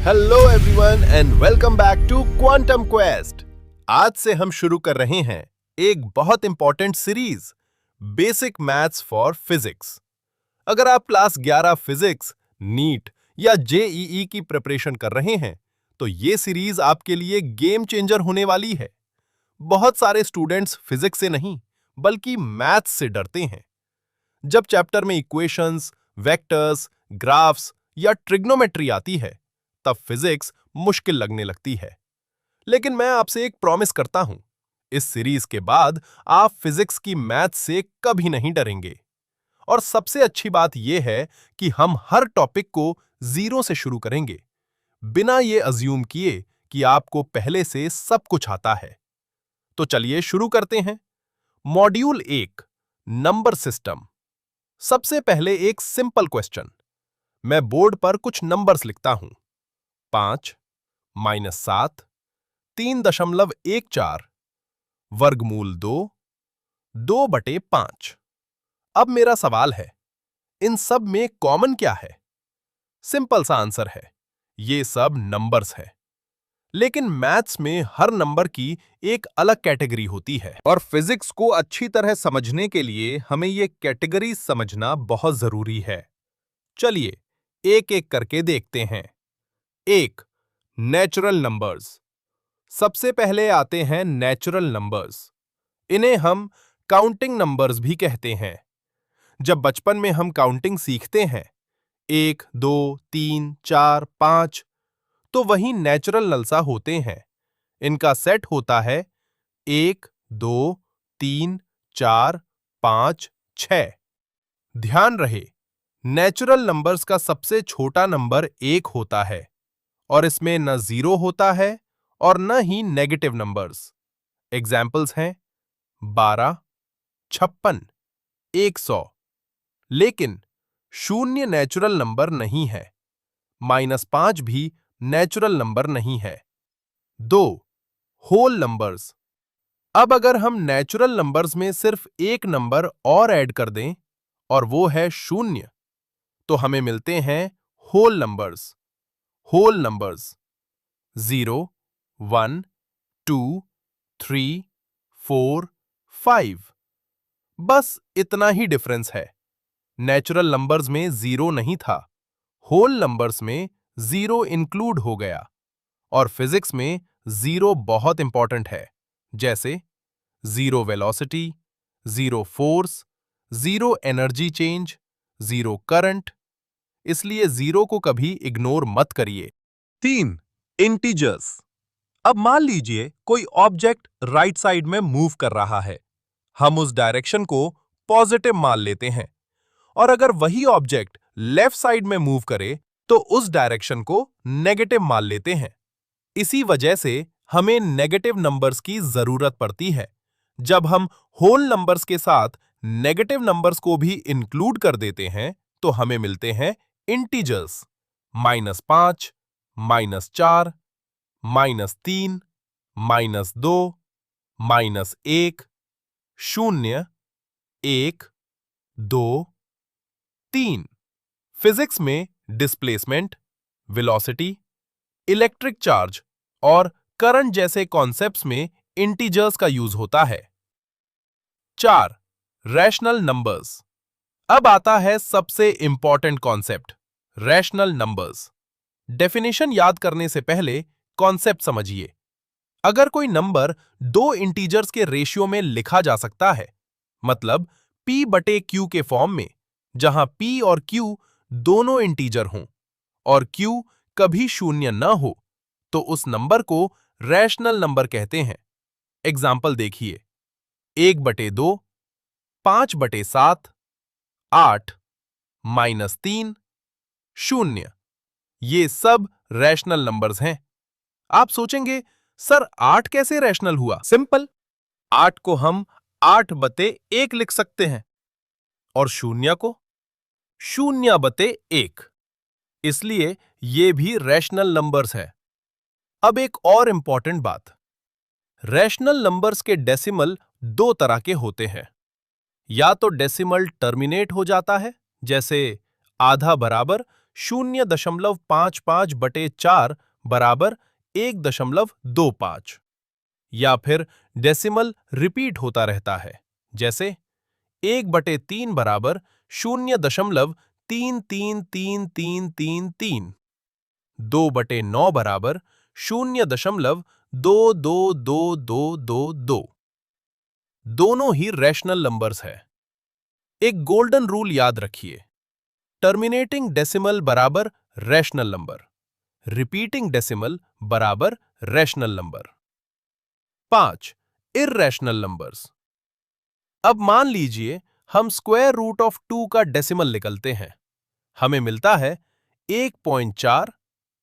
Hello everyone and welcome back to Quantum Quest. आज से हम शुरू कर रहे हैं एक बहुत important series, basic maths for physics. अगर आप क्लास 11 फिजिक्स, नीट या जेईई की प्रिपरेशन कर रहे हैं तो ये सीरीज आपके लिए गेम चेंजर होने वाली है। बहुत सारे स्टूडेंट्स फिजिक्स से नहीं बल्कि मैथ्स से डरते हैं। जब चैप्टर में इक्वेशंस, वेक्टर्स, ग्राफ्स या ट्रिग्नोमेट्री आती है तब फिजिक्स मुश्किल लगने लगती है। लेकिन मैं आपसे एक प्रॉमिस करता हूं, इस सीरीज के बाद आप फिजिक्स की मैथ से कभी नहीं डरेंगे। और सबसे अच्छी बात यह है कि हम हर टॉपिक को जीरो से शुरू करेंगे, बिना ये अज्यूम किए कि आपको पहले से सब कुछ आता है। तो चलिए शुरू करते हैं। Module 1, number system. सबसे पहले एक सिंपल क्वेश्चन। मैं बोर्ड पर कुछ नंबर्स लिखता हूं। 5, -7, 3.14, वर्गमूल 2, 2/5। अब मेरा सवाल है, इन सब में कॉमन क्या है? सिंपल सा आंसर है, ये सब नंबर्स है। लेकिन मैथ्स में हर नंबर की एक अलग कैटेगरी होती है और फिजिक्स को अच्छी तरह समझने के लिए हमें ये कैटेगरी समझना बहुत जरूरी है। चलिए एक एक करके देखते हैं। 1, नेचुरल नंबर्स। सबसे पहले आते हैं नेचुरल नंबर्स। इन्हें हम काउंटिंग नंबर्स भी कहते हैं। जब बचपन में हम काउंटिंग सीखते हैं 1, 2, 3, 4, 5, तो वही नेचुरल नलसा होते हैं। इनका सेट होता है 1, 2, 3, 4, 5, 6। ध्यान रहे, नेचुरल नंबर्स का सबसे छोटा नंबर 1 होता है और इसमें न जीरो होता है और न ही नेगेटिव नंबर्स। एग्जाम्पल्स हैं 12, 56, 100। लेकिन शून्य नेचुरल नंबर नहीं है। -5 भी नेचुरल नंबर नहीं है। 2, होल नंबर्स। अब अगर हम नेचुरल नंबर्स में सिर्फ एक नंबर और ऐड कर दें और वो है 0, तो हमें मिलते हैं होल नंबर्स। Whole numbers 0, 1, 2, 3, 4, 5। बस इतना ही डिफरेंस है। नेचुरल नंबर्स में जीरो नहीं था, होल नंबर्स में जीरो इंक्लूड हो गया। और फिजिक्स में जीरो बहुत इंपॉर्टेंट है, जैसे zero velocity, zero force, zero energy change, zero current. इसलिए जीरो को कभी इग्नोर मत करिए। 3, इंटीजर्स। अब मान लीजिए कोई ऑब्जेक्ट राइट साइड में मूव कर रहा है। हम उस डायरेक्शन को पॉजिटिव मान लेते हैं और अगर वही ऑब्जेक्ट लेफ्ट साइड में मूव करे तो उस डायरेक्शन को नेगेटिव मान लेते हैं। इसी वजह से हमें नेगेटिव नंबर्स की जरूरत पड़ती है। जब हम होल नंबर्स के साथ नेगेटिव नंबर्स को भी इंक्लूड कर देते हैं तो हमें मिलते हैं इंटीजर्स। -5, -4, -3, -2, -1, 0, 1, 2, 3। फिजिक्स में डिस्प्लेसमेंट, वेलोसिटी, इलेक्ट्रिक चार्ज और करंट जैसे कॉन्सेप्ट्स में इंटीजर्स का यूज होता है। 4, रैशनल नंबर्स। अब आता है सबसे important concept, rational numbers. Definition याद करने से पहले कॉन्सेप्ट समझिए। अगर कोई नंबर दो इंटीजर्स के रेशियो में लिखा जा सकता है, मतलब p/q के फॉर्म में, जहां p और q दोनों इंटीजर हों और q कभी शून्य न हो, तो उस नंबर को रैशनल नंबर कहते हैं। एग्जाम्पल देखिए, 1/2, 5/7, 8, -3, 0। ये सब रैशनल नंबर्स हैं। आप सोचेंगे, सर 8 कैसे रैशनल हुआ? सिंपल, 8 को हम 8/1 लिख सकते हैं और 0 को 0/1। इसलिए ये भी रैशनल नंबर्स है। अब एक और इंपॉर्टेंट बात, रैशनल नंबर्स के डेसिमल दो तरह के होते हैं। या तो डेसिमल टर्मिनेट हो जाता है, जैसे ½ = 0.55/4 बराबर 1.25। या फिर डेसिमल रिपीट होता रहता है, जैसे 1/3 बराबर 0.333333। 2/9 बराबर 0.222222। दोनों ही रैशनल नंबर्स है। एक गोल्डन रूल याद रखिए, टर्मिनेटिंग डेसिमल बराबर रैशनल नंबर, रिपीटिंग डेसिमल बराबर रैशनल नंबर। 5. Irrational numbers. अब मान लीजिए हम स्क्वायर रूट ऑफ 2 का डेसिमल निकलते हैं। हमें मिलता है 1.4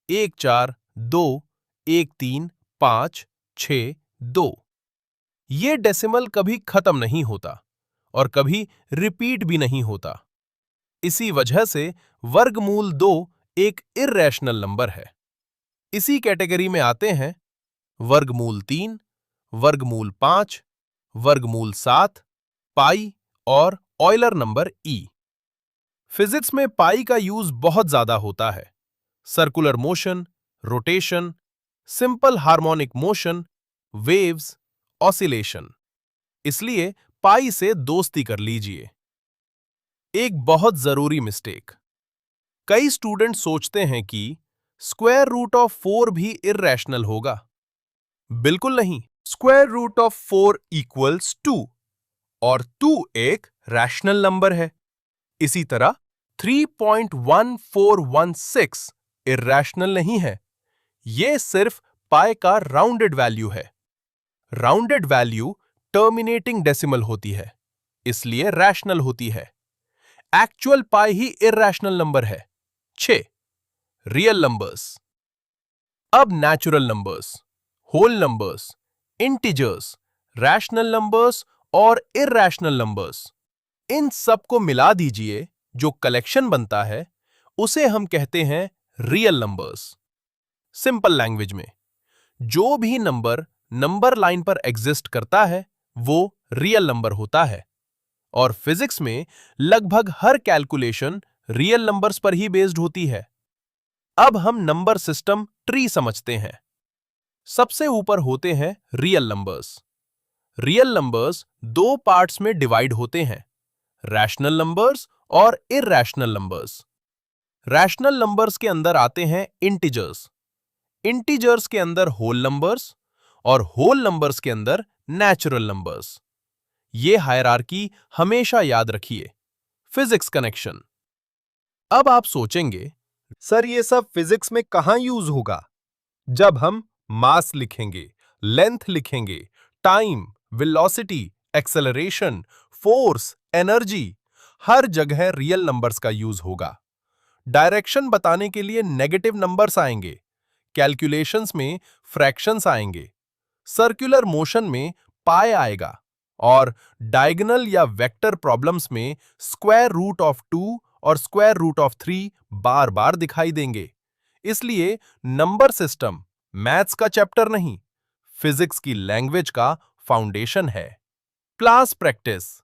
142135562। ये डेसिमल कभी खत्म नहीं होता और कभी रिपीट भी नहीं होता। इसी वजह से वर्गमूल 2 एक इर्रेशनल नंबर है। इसी कैटेगरी में आते हैं वर्गमूल 3, वर्गमूल 5, वर्गमूल 7, पाई और ऑयलर नंबर ई। फिजिक्स में पाई का यूज बहुत ज्यादा होता है। Circular motion, rotation, simple harmonic motion, waves, oscillation. इसलिए पाई से दोस्ती कर लीजिए। एक बहुत जरूरी मिस्टेक, कई स्टूडेंट सोचते हैं कि स्क्वायर रूट ऑफ 4 भी इर्रेशनल होगा। बिल्कुल नहीं, स्क्वायर रूट ऑफ 4 इक्वल्स 2 और 2 एक रैशनल नंबर है। इसी तरह 3.1416 इर्रेशनल नहीं है। यह सिर्फ पाई का राउंडेड वैल्यू है। राउंडेड वैल्यू टर्मिनेटिंग डेसिमल होती है, इसलिए रैशनल होती है। एक्चुअल पाई ही इर्रेशनल नंबर है। 6. Real numbers. अब natural numbers, whole numbers, integers, rational numbers और इर्रेशनल नंबर्स, इन सबको मिला दीजिए। जो कलेक्शन बनता है उसे हम कहते हैं रियल नंबर्स। सिंपल लैंग्वेज में, जो भी नंबर लाइन पर एग्जिस्ट करता है वो रियल नंबर होता है। और फिजिक्स में लगभग हर कैलकुलेशन रियल नंबर्स पर ही बेस्ड होती है। अब हम नंबर सिस्टम ट्री समझते हैं। सबसे ऊपर होते हैं रियल नंबर्स। रियल नंबर्स दो पार्ट्स में डिवाइड होते हैं, रैशनल नंबर्स और इर्रेशनल नंबर्स। रैशनल नंबर्स के अंदर आते हैं इंटीजर्स, इंटीजर्स के अंदर होल नंबर्स और होल नंबर्स के अंदर नेचुरल नंबर्स। ये हायरार्की हमेशा याद रखिए। Physics connection. अब आप सोचेंगे, सर ये सब फिजिक्स में कहां यूज होगा? जब हम मास लिखेंगे, लेंथ लिखेंगे, time, velocity, acceleration, force, energy, हर जगह रियल नंबर्स का यूज होगा। डायरेक्शन बताने के लिए नेगेटिव नंबर्स आएंगे, कैलकुलेशंस में फ्रैक्शंस आएंगे, सर्कुलर मोशन में पाई आएगा और डायगोनल या वेक्टर प्रॉब्लम्स में स्क्वायर रूट ऑफ 2 और स्क्वायर रूट ऑफ 3 बार बार दिखाई देंगे। इसलिए नंबर सिस्टम मैथ्स का चैप्टर नहीं, फिजिक्स की लैंग्वेज का फाउंडेशन है। Class practice.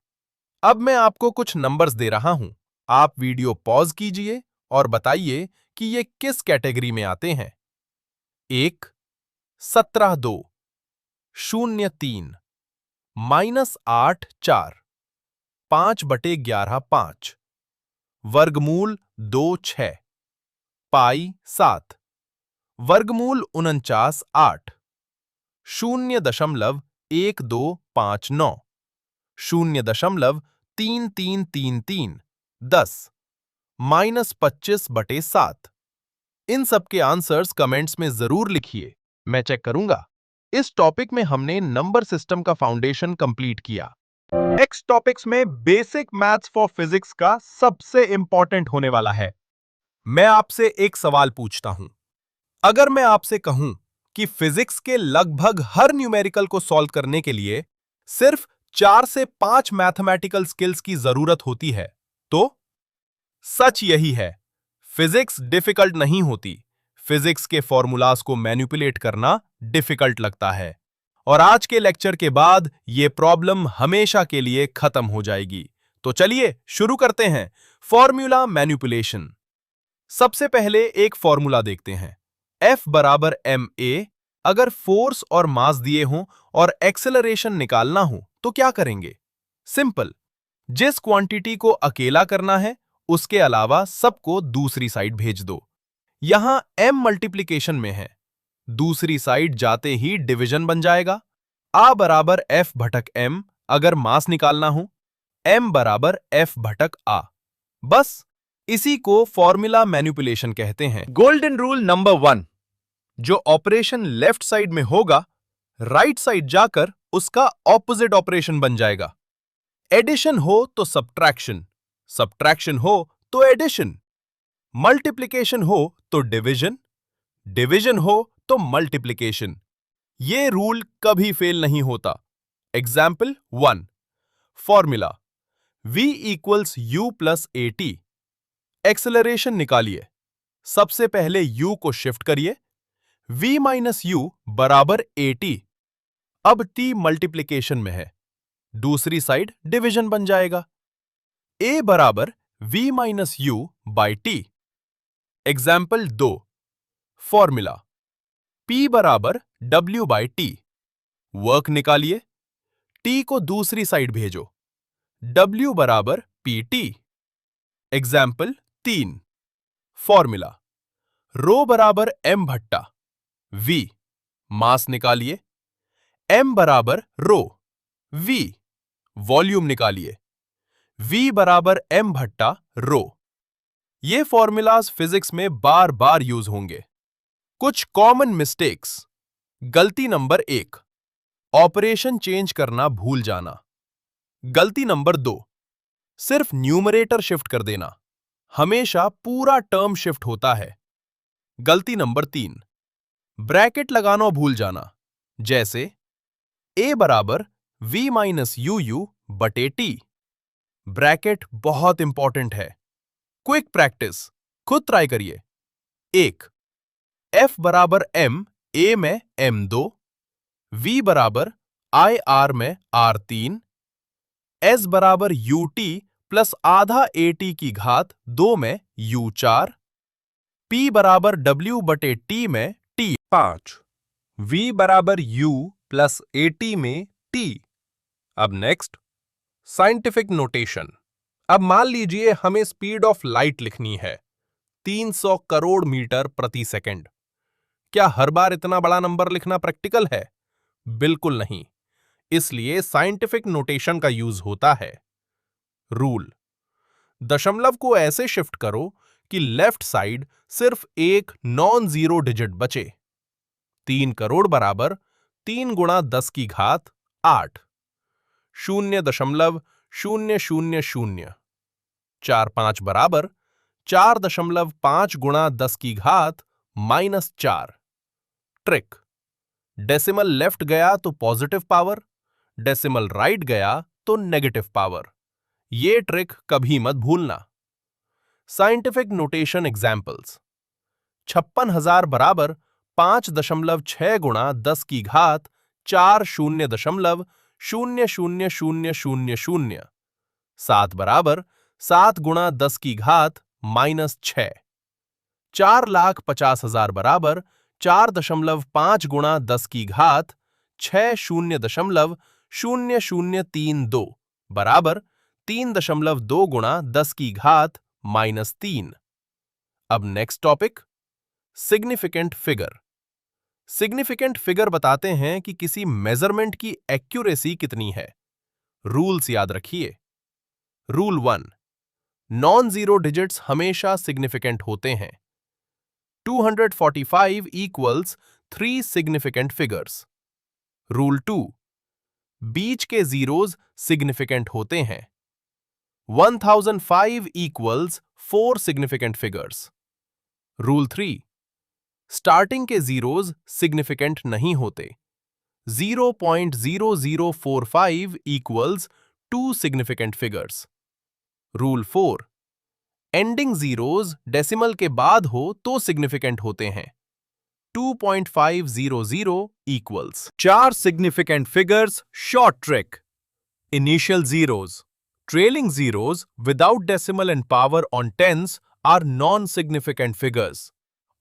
अब मैं आपको कुछ नंबर्स दे रहा हूं। आप वीडियो पॉज कीजिए और बताइए कि ये किस कैटेगरी में आते हैं। 1, 17(2), 0(3), -8 4, 5/11 5, वर्गमूल 2 6, पाई 7, वर्गमूल 49 8, 0.1259, 0.3333, 10, -25/7। इन सब के आंसर्स कमेंट्स में जरूर लिखिए, मैं चेक करूंगा। इस टॉपिक में हमने नंबर सिस्टम का फाउंडेशन कंप्लीट किया। नेक्स्ट टॉपिक्स में बेसिक मैथ्स फॉर फिजिक्स का सबसे इंपॉर्टेंट होने वाला है। मैं आपसे एक सवाल पूछता हूं। अगर मैं आपसे कहूं कि फिजिक्स के लगभग हर न्यूमेरिकल को सॉल्व करने के लिए सिर्फ 4 से 5 मैथमेटिकल स्किल्स की जरूरत होती है, तो सच यही है, फिजिक्स डिफिकल्ट नहीं होती। फिजिक्स के फॉर्मूलाज को मैनिपुलेट करना डिफिकल्ट लगता है। और आज के लेक्चर के बाद यह प्रॉब्लम हमेशा के लिए खत्म हो जाएगी। तो चलिए शुरू करते हैं फॉर्मूला मैनिपुलेशन। सबसे पहले एक फॉर्मूला देखते हैं। F बराबर ma। अगर फोर्स और मास दिए हों और एक्सेलरेशन निकालना हो तो क्या करेंगे? सिंपल, जिस क्वांटिटी को अकेला करना है उसके अलावा सबको दूसरी साइड भेज दो। यहां m मल्टीप्लिकेशन में है, दूसरी साइड जाते ही डिवीजन बन जाएगा। a बराबर F बटक m। अगर मास निकालना हो m बराबर F बटक a। बस इसी को फॉर्मूला मैनिपुलेशन कहते हैं। गोल्डन रूल नंबर 1, जो ऑपरेशन लेफ्ट साइड में होगा राइट साइड जाकर उसका ऑपोजिट ऑपरेशन बन जाएगा। एडिशन हो तो सब्ट्रैक्शन, सब्ट्रैक्शन हो तो एडिशन, मल्टीप्लिकेशन हो तो डिवीजन, डिवीजन हो तो मल्टीप्लिकेशन। ये रूल कभी फेल नहीं होता। Example 1, formula v equals u plus at। Acceleration निकालिए। सबसे पहले u को शिफ्ट करिए, v माइनस यू बराबर at। अब t मल्टीप्लिकेशन में है, दूसरी साइड डिवीजन बन जाएगा। a बराबर v minus you by T. Example 2, formula p बराबर w बाई टी। वर्क निकालिए, t को दूसरी साइड भेजो, w बराबर pt। एग्जाम्पल 3, फॉर्मूला रो बराबर m भट्टा v। मास निकालिए, m बराबर रो v। वॉल्यूम निकालिए, v बराबर m भट्टा रो। ये फॉर्मूलाज फिजिक्स में बार बार यूज होंगे। कुछ कॉमन मिस्टेक्स। गलती नंबर 1, ऑपरेशन चेंज करना भूल जाना। गलती नंबर 2, सिर्फ न्यूमरेटर शिफ्ट कर देना, हमेशा पूरा टर्म शिफ्ट होता है। गलती नंबर 3, ब्रैकेट लगाना भूल जाना, जैसे a बराबर v माइनस यू बटे टी। ब्रैकेट बहुत इंपॉर्टेंट है। क्विक प्रैक्टिस, खुद ट्राई करिए। 1, f बराबर m, a में m2, v बराबर i r में r3, s बराबर ut प्लस आधा at की घात 2 में u4, p बराबर w बटे t में t। 5, v बराबर u प्लस at में t। अब नेक्स्ट, साइंटिफिक नोटेशन। अब मान लीजिए हमें स्पीड ऑफ लाइट लिखनी है 300 करोड़ मीटर प्रति सेकंड। क्या हर बार इतना बड़ा नंबर लिखना प्रैक्टिकल है? बिल्कुल नहीं। इसलिए साइंटिफिक नोटेशन का यूज होता है। रूल, दशमलव को ऐसे शिफ्ट करो कि लेफ्ट साइड सिर्फ एक नॉन जीरो डिजिट बचे। 3 करोड़ बराबर 3 गुणा 10 की घात 8, 0.000, 4 5 बराबर 4.5 गुणा 10 की घात -4। ट्रिक, डेसिमल लेफ्ट गया तो पॉजिटिव पावर, डेसिमल राइट गया तो नेगेटिव पावर। ये ट्रिक कभी मत भूलना। साइंटिफिक नोटेशन एग्जाम्पल्स, 56,000 बराबर 5.6 गुणा 10 की घात 4 0.00000। 7 बराबर 7 गुणा 10 की घात -6। 4,50,000 बराबर 4.5 गुणा 10 की घात 6 0.0032 बराबर 3.2 गुणा 10 की घात -3। अब next topic, significant figure. Significant figure बताते हैं कि किसी मेजरमेंट की एक्यूरेसी कितनी है। रूल्स याद रखिए। रूल 1, नॉन जीरो डिजिट्स हमेशा सिग्निफिकेंट होते हैं। 245 इक्वल्स 3 सिग्निफिकेंट फिगर्स। रूल 2, बीच के जीरोज सिग्निफिकेंट होते हैं। 1005 equals 4 significant figures. Rule 3, starting के जीरोज सिग्निफिकेंट नहीं होते। 0.0045 equals 2 significant figures. Rule 4, ending zeros decimal के बाद हो तो सिग्निफिकेंट होते हैं। 2.500 equals 4 significant figures. Short trick. Initial zeros. Trailing zeros without decimal and power on tens are non-significant figures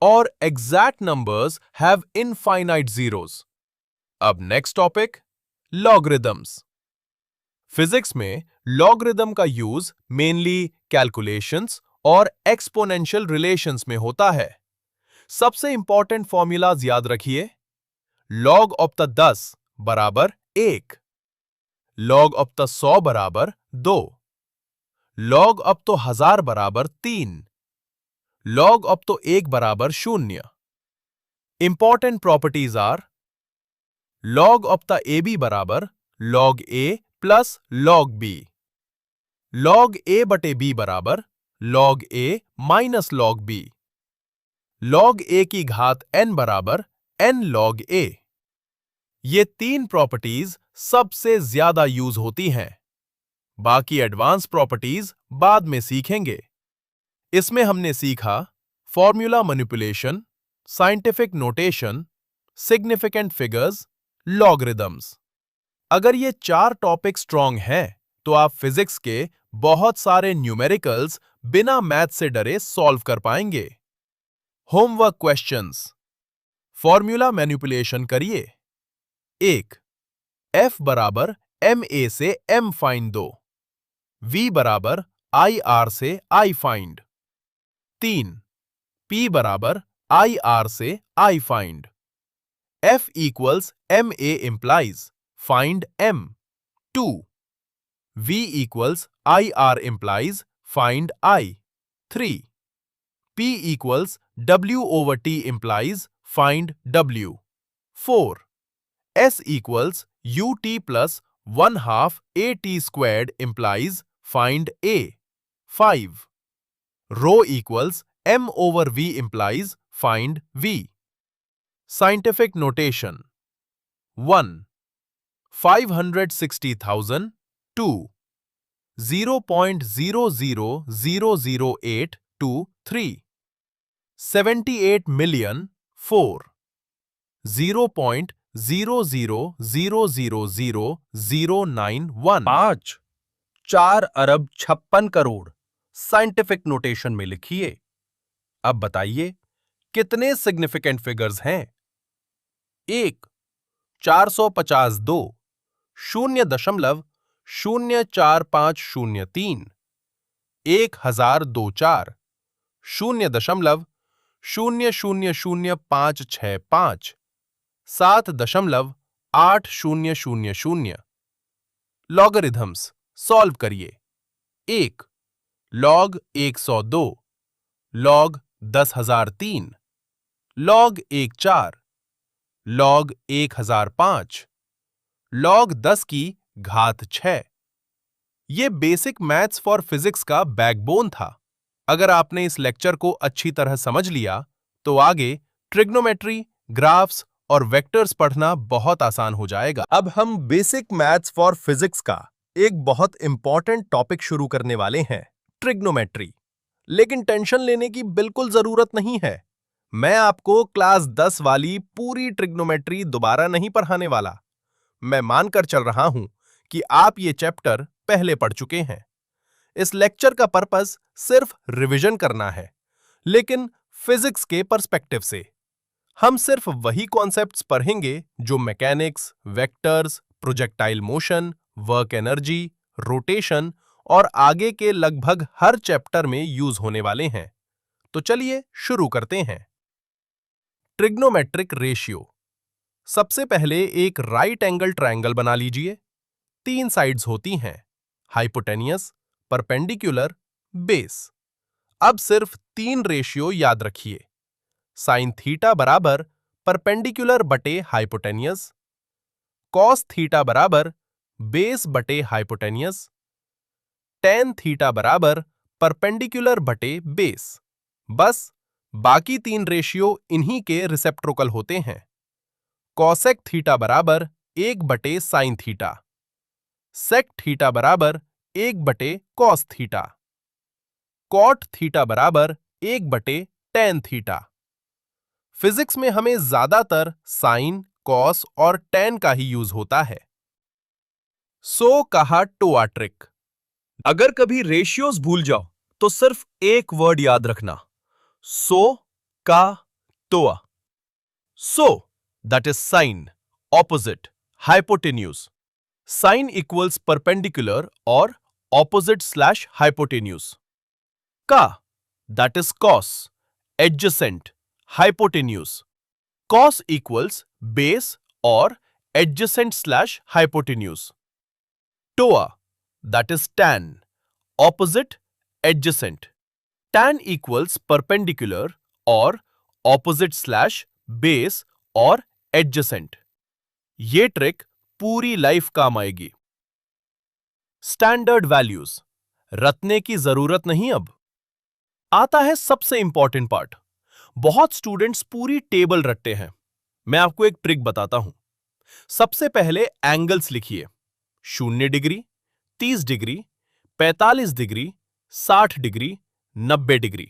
और exact numbers have infinite zeros. अब next topic, logarithms. Physics में logarithm का यूज मेनली कैलकुलेशंस और exponential relations में होता है। सबसे important formulas याद रखिए। लॉग ऑफ द 10 बराबर 1, लॉग ऑफ द 100 बराबर 2, लॉग ऑफ तो 1000 बराबर 3, लॉग ऑफ तो 1 बराबर 0। Important properties are log of the A B बराबर log A plus log B, log A बटे बी बराबर log A minus log B, log A की घात n बराबर n लॉग ए। ये तीन प्रॉपर्टीज सबसे ज्यादा यूज होती हैं। बाकी एडवांस प्रॉपर्टीज बाद में सीखेंगे। इसमें हमने सीखा formula manipulation, scientific notation, significant figures, logarithms. अगर ये 4 टॉपिक स्ट्रॉन्ग हैं, तो आप फिजिक्स के बहुत सारे न्यूमेरिकल्स बिना मैथ से डरे सॉल्व कर पाएंगे। Homework questions. फॉर्मूला मैनिपुलेशन करिए। 1. F बराबर MA से M फाइंड दो। V बराबर IR से I फाइंड। 3. P बराबर IR से I find. F equals MA implies find M। 2. V equals IR implies find I। 3. P equals W over T implies find W। 4. S equals UT plus 1/2 AT squared implies find A। 5. Rho equals M over V implies find V। Scientific notation 1. 560,000 2. 0.00008 to 3. 78 million 4. 0.0000091 5 4 Arab 56 crore scientific notation में लिखिए। अब बताइए कितने significant figures हैं? 1. 452 0.04503 1024 0.00565 7.8000। Logarithms solve करिए। 1. Log 102, log 10,003, log 14, log 1005, log 10 की घात 6। ये बेसिक मैथ्स फॉर फिजिक्स का बैकबोन था। अगर आपने इस लेक्चर को अच्छी तरह समझ लिया, तो आगे ट्रिग्नोमेट्री, ग्राफ्स और वेक्टर्स पढ़ना बहुत आसान हो जाएगा। अब हम बेसिक मैथ्स फॉर फिजिक्स का एक बहुत इंपॉर्टेंट टॉपिक शुरू करने वाले हैं, ट्रिग्नोमेट्री। लेकिन टेंशन लेने की बिल्कुल जरूरत नहीं है। मैं आपको क्लास 10 वाली पूरी ट्रिग्नोमेट्री दोबारा नहीं पढ़ाने वाला। मैं मानकर चल रहा हूं कि आप ये चैप्टर पहले पढ़ चुके हैं। इस लेक्चर का पर्पस सिर्फ रिवीजन करना है, लेकिन फिजिक्स के पर्सपेक्टिव से। हम सिर्फ वही कॉन्सेप्ट्स पढ़ेंगे जो mechanics, vectors, projectile motion, work energy, rotation और आगे के लगभग हर चैप्टर में यूज होने वाले हैं। तो चलिए शुरू करते हैं। Trigonometric ratio. सबसे पहले एक राइट एंगल ट्रायंगल बना लीजिए। 3 साइड्स होती हैं, हाइपोटेनियस, परपेंडिकुलर, बेस। अब सिर्फ 3 रेशियो याद रखिए। साइन थीटा बराबर परपेंडिकुलर बटे हाइपोटेनियस, कॉस थीटा बराबर बेस बटे हाइपोटेनियस, टेन थीटा बराबर परपेंडिकुलर बटे बेस। बस बाकी 3 रेशियो इन्हीं के रिसेप्ट्रोकल होते हैं। कॉसेक थीटा बराबर 1 बटे साइन थीटा, सेक थीटा बराबर 1 बटे कॉस थीटा, कॉट थीटा बराबर 1 बटे टेन थीटा। फिजिक्स में हमें ज्यादातर साइन, कॉस और टेन का ही यूज होता है। सो कहा टोआ ट्रिक। अगर कभी रेशियोज भूल जाओ तो सिर्फ एक वर्ड याद रखना, soh cah toa. Soh that is sine, opposite, hypotenuse. Sine equals perpendicular और opposite slash hypotenuse. Cah that is cos, adjacent, hypotenuse. Cos equals base और adjacent slash hypotenuse. Toa that is tan, opposite, adjacent. Tan equals perpendicular और opposite slash base और adjacent. ये trick पूरी life काम आएगी। Standard values, रटने की जरूरत नहीं। अब आता है सबसे इंपॉर्टेंट पार्ट। बहुत स्टूडेंट्स पूरी टेबल रटते हैं। मैं आपको एक ट्रिक बताता हूं। सबसे पहले एंगल्स लिखिए, 0 degree, 30 degree, 45 degree, 60 degree, 90 degree.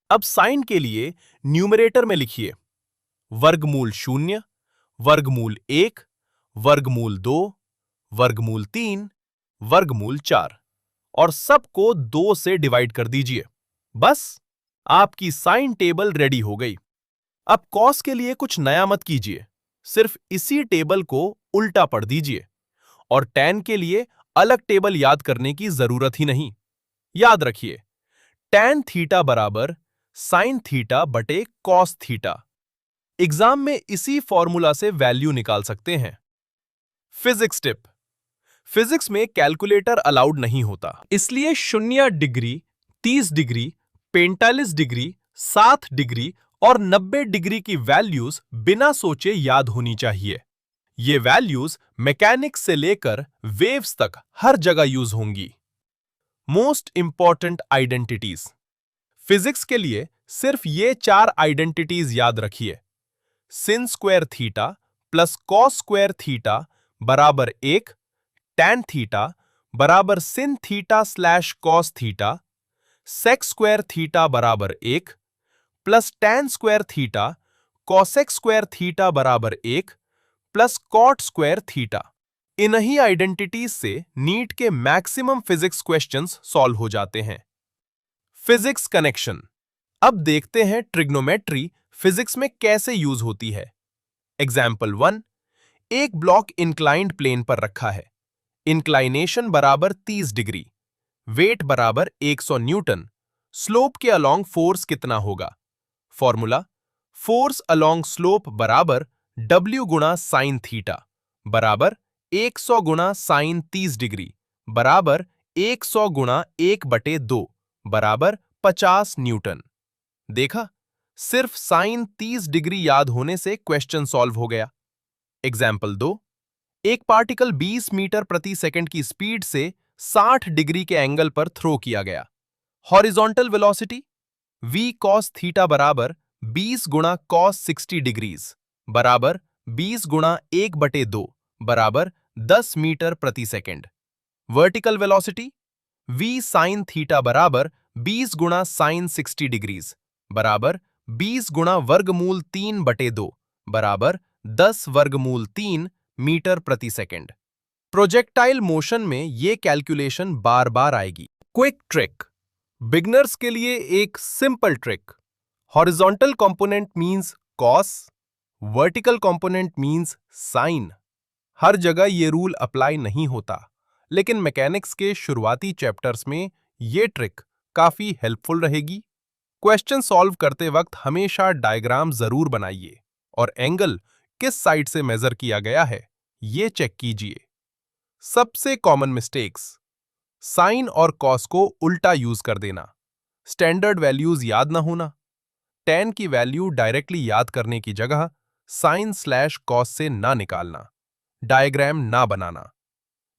अब साइन के लिए न्यूमरेटर में लिखिए वर्गमूल 0, वर्गमूल 1, वर्गमूल 2, वर्गमूल 3, वर्गमूल 4 और सबको 2 से डिवाइड कर दीजिए। बस आपकी साइन टेबल रेडी हो गई। अब कॉस के लिए कुछ नया मत कीजिए, सिर्फ इसी टेबल को उल्टा पढ़ दीजिए। और टैन के लिए अलग टेबल याद करने की जरूरत ही नहीं। याद रखिए, टैन थीटा बराबर साइन थीटा बटे कॉस थीटा। एग्जाम में इसी फॉर्मूला से वैल्यू निकाल सकते हैं। फिजिक्स टिप, फिजिक्स में कैलकुलेटर अलाउड नहीं होता, इसलिए 0 डिग्री, 30 डिग्री, 45 डिग्री, 60 डिग्री और 90 डिग्री की वैल्यूज बिना सोचे याद होनी चाहिए। ये वैल्यूज मैकेनिक्स से लेकर वेव्स तक हर जगह यूज होंगी। मोस्ट इंपॉर्टेंट आइडेंटिटीज, फिजिक्स के लिए सिर्फ ये 4 आइडेंटिटीज याद रखिए। Sin square theta plus cos square theta बराबर 1, टैन थीटा बराबर sin theta slash cos theta, sec square theta बराबर 1 plus tan square theta cosec square theta बराबर 1 प्लस कॉट स्क्वायर थीटा। इन्हीं आइडेंटिटीज से नीट के maximum physics questions solve हो जाते हैं। फिजिक्स कनेक्शन, अब देखते हैं ट्रिग्नोमेट्री फिजिक्स में कैसे यूज होती है। एग्जाम्पल 1, एक ब्लॉक इंक्लाइंड प्लेन पर रखा है। इंक्लाइनेशन बराबर 30 डिग्री, वेट बराबर 100 न्यूटन। स्लोप के अलोंग फोर्स कितना होगा? फॉर्मूला, फोर्स अलोंग स्लोप बराबर W गुणा साइन थीटा बराबर 100 गुणा साइन 30 डिग्री बराबर 100 गुणा 1/2 बराबर 50 न्यूटन। देखा, सिर्फ साइन 30 डिग्री याद होने से क्वेश्चन सॉल्व हो गया। एग्जाम्पल 2, एक पार्टिकल 20 मीटर प्रति सेकंड की स्पीड से 60 डिग्री के एंगल पर थ्रो किया गया। Horizontal velocity v cos theta बराबर 20 गुणा cos 60 डिग्रीज बराबर 20 गुणा 1/2 बराबर 10 मीटर प्रति second. Vertical velocity v sin theta बराबर 20 गुणा sin 60 डिग्रीज बराबर 20 गुणा वर्गमूल 3/2 बराबर 10 वर्गमूल 3 मीटर प्रति सेकंड। प्रोजेक्टाइल मोशन में ये कैलकुलेशन बार बार आएगी। क्विक ट्रिक, बिगनर्स के लिए एक simple trick. Horizontal component means cos, vertical component means sine. हर जगह ये रूल अप्लाई नहीं होता, लेकिन मैकेनिक्स के शुरुआती चैप्टर्स में ये ट्रिक काफी हेल्पफुल रहेगी। क्वेश्चन सॉल्व करते वक्त हमेशा डायग्राम जरूर बनाइए और एंगल किस साइड से मेजर किया गया है ये चेक कीजिए। सबसे कॉमन मिस्टेक्स, साइन और कॉस को उल्टा यूज कर देना, स्टैंडर्ड वैल्यूज याद ना होना, टैन की वैल्यू डायरेक्टली याद करने की जगह साइन स्लैश कॉस से ना निकालना, डायग्राम ना बनाना।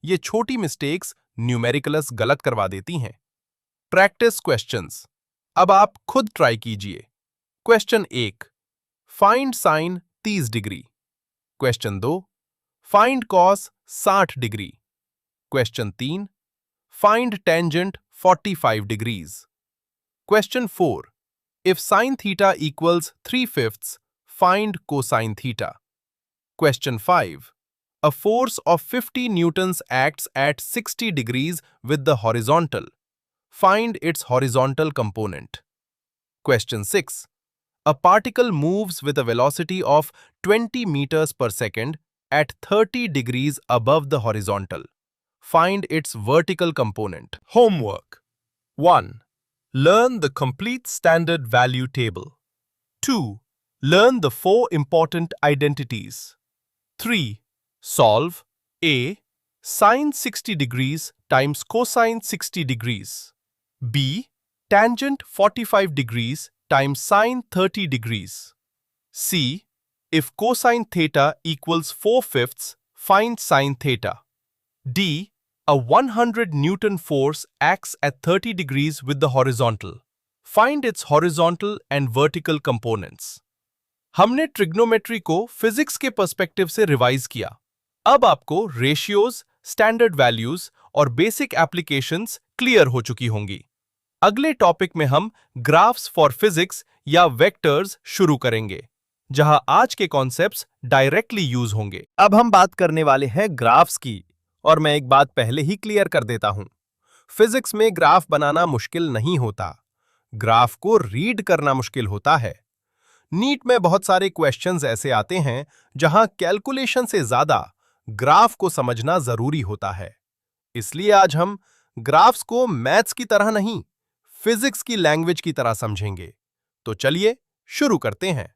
ये छोटी मिस्टेक्स न्यूमेरिकल्स गलत करवा देती हैं। प्रैक्टिस क्वेश्चंस, अब आप खुद ट्राई कीजिए। Question 1, find sign 30 degree. Question 2, find cos 60 degree. Question 3, find tangent 45 degrees. Question 4, if sin theta equals 3/5, find cosine theta. Question 5, a force of 50 newtons acts at 60 degrees with the horizontal. Find its horizontal component. Question 6. A particle moves with a velocity of 20 meters per second at 30 degrees above the horizontal. Find its vertical component. Homework. 1. Learn the complete standard value table. 2. Learn the 4 important identities. 3. Solve A. Sine 60 degrees times cosine 60 degrees. B. Tangent 45 degrees times sine 30 degrees. C. If cosine theta equals 4/5, find sine theta. D. A 100 Newton force acts at 30 degrees with the horizontal. Find its horizontal and vertical components. हमने trigonometry को physics के perspective से revise किया। अब आपको ratios, standard values और basic applications clear हो चुकी होंगी। अगले टॉपिक में हम ग्राफ्स फॉर फिजिक्स या वेक्टर्स शुरू करेंगे, जहां आज के कॉन्सेप्ट्स डायरेक्टली यूज होंगे। अब हम बात करने वाले हैं ग्राफ्स की, और मैं एक बात पहले ही क्लियर कर देता हूं। फिजिक्स में ग्राफ बनाना मुश्किल नहीं होता, ग्राफ को रीड करना मुश्किल होता है। नीट में बहुत सारे क्वेश्चंस ऐसे आते हैं जहां कैलकुलेशन से ज्यादा ग्राफ को समझना जरूरी होता है। इसलिए आज हम ग्राफ्स को मैथ्स की तरह नहीं, फिजिक्स की लैंग्वेज की तरह समझेंगे। तो चलिए शुरू करते हैं।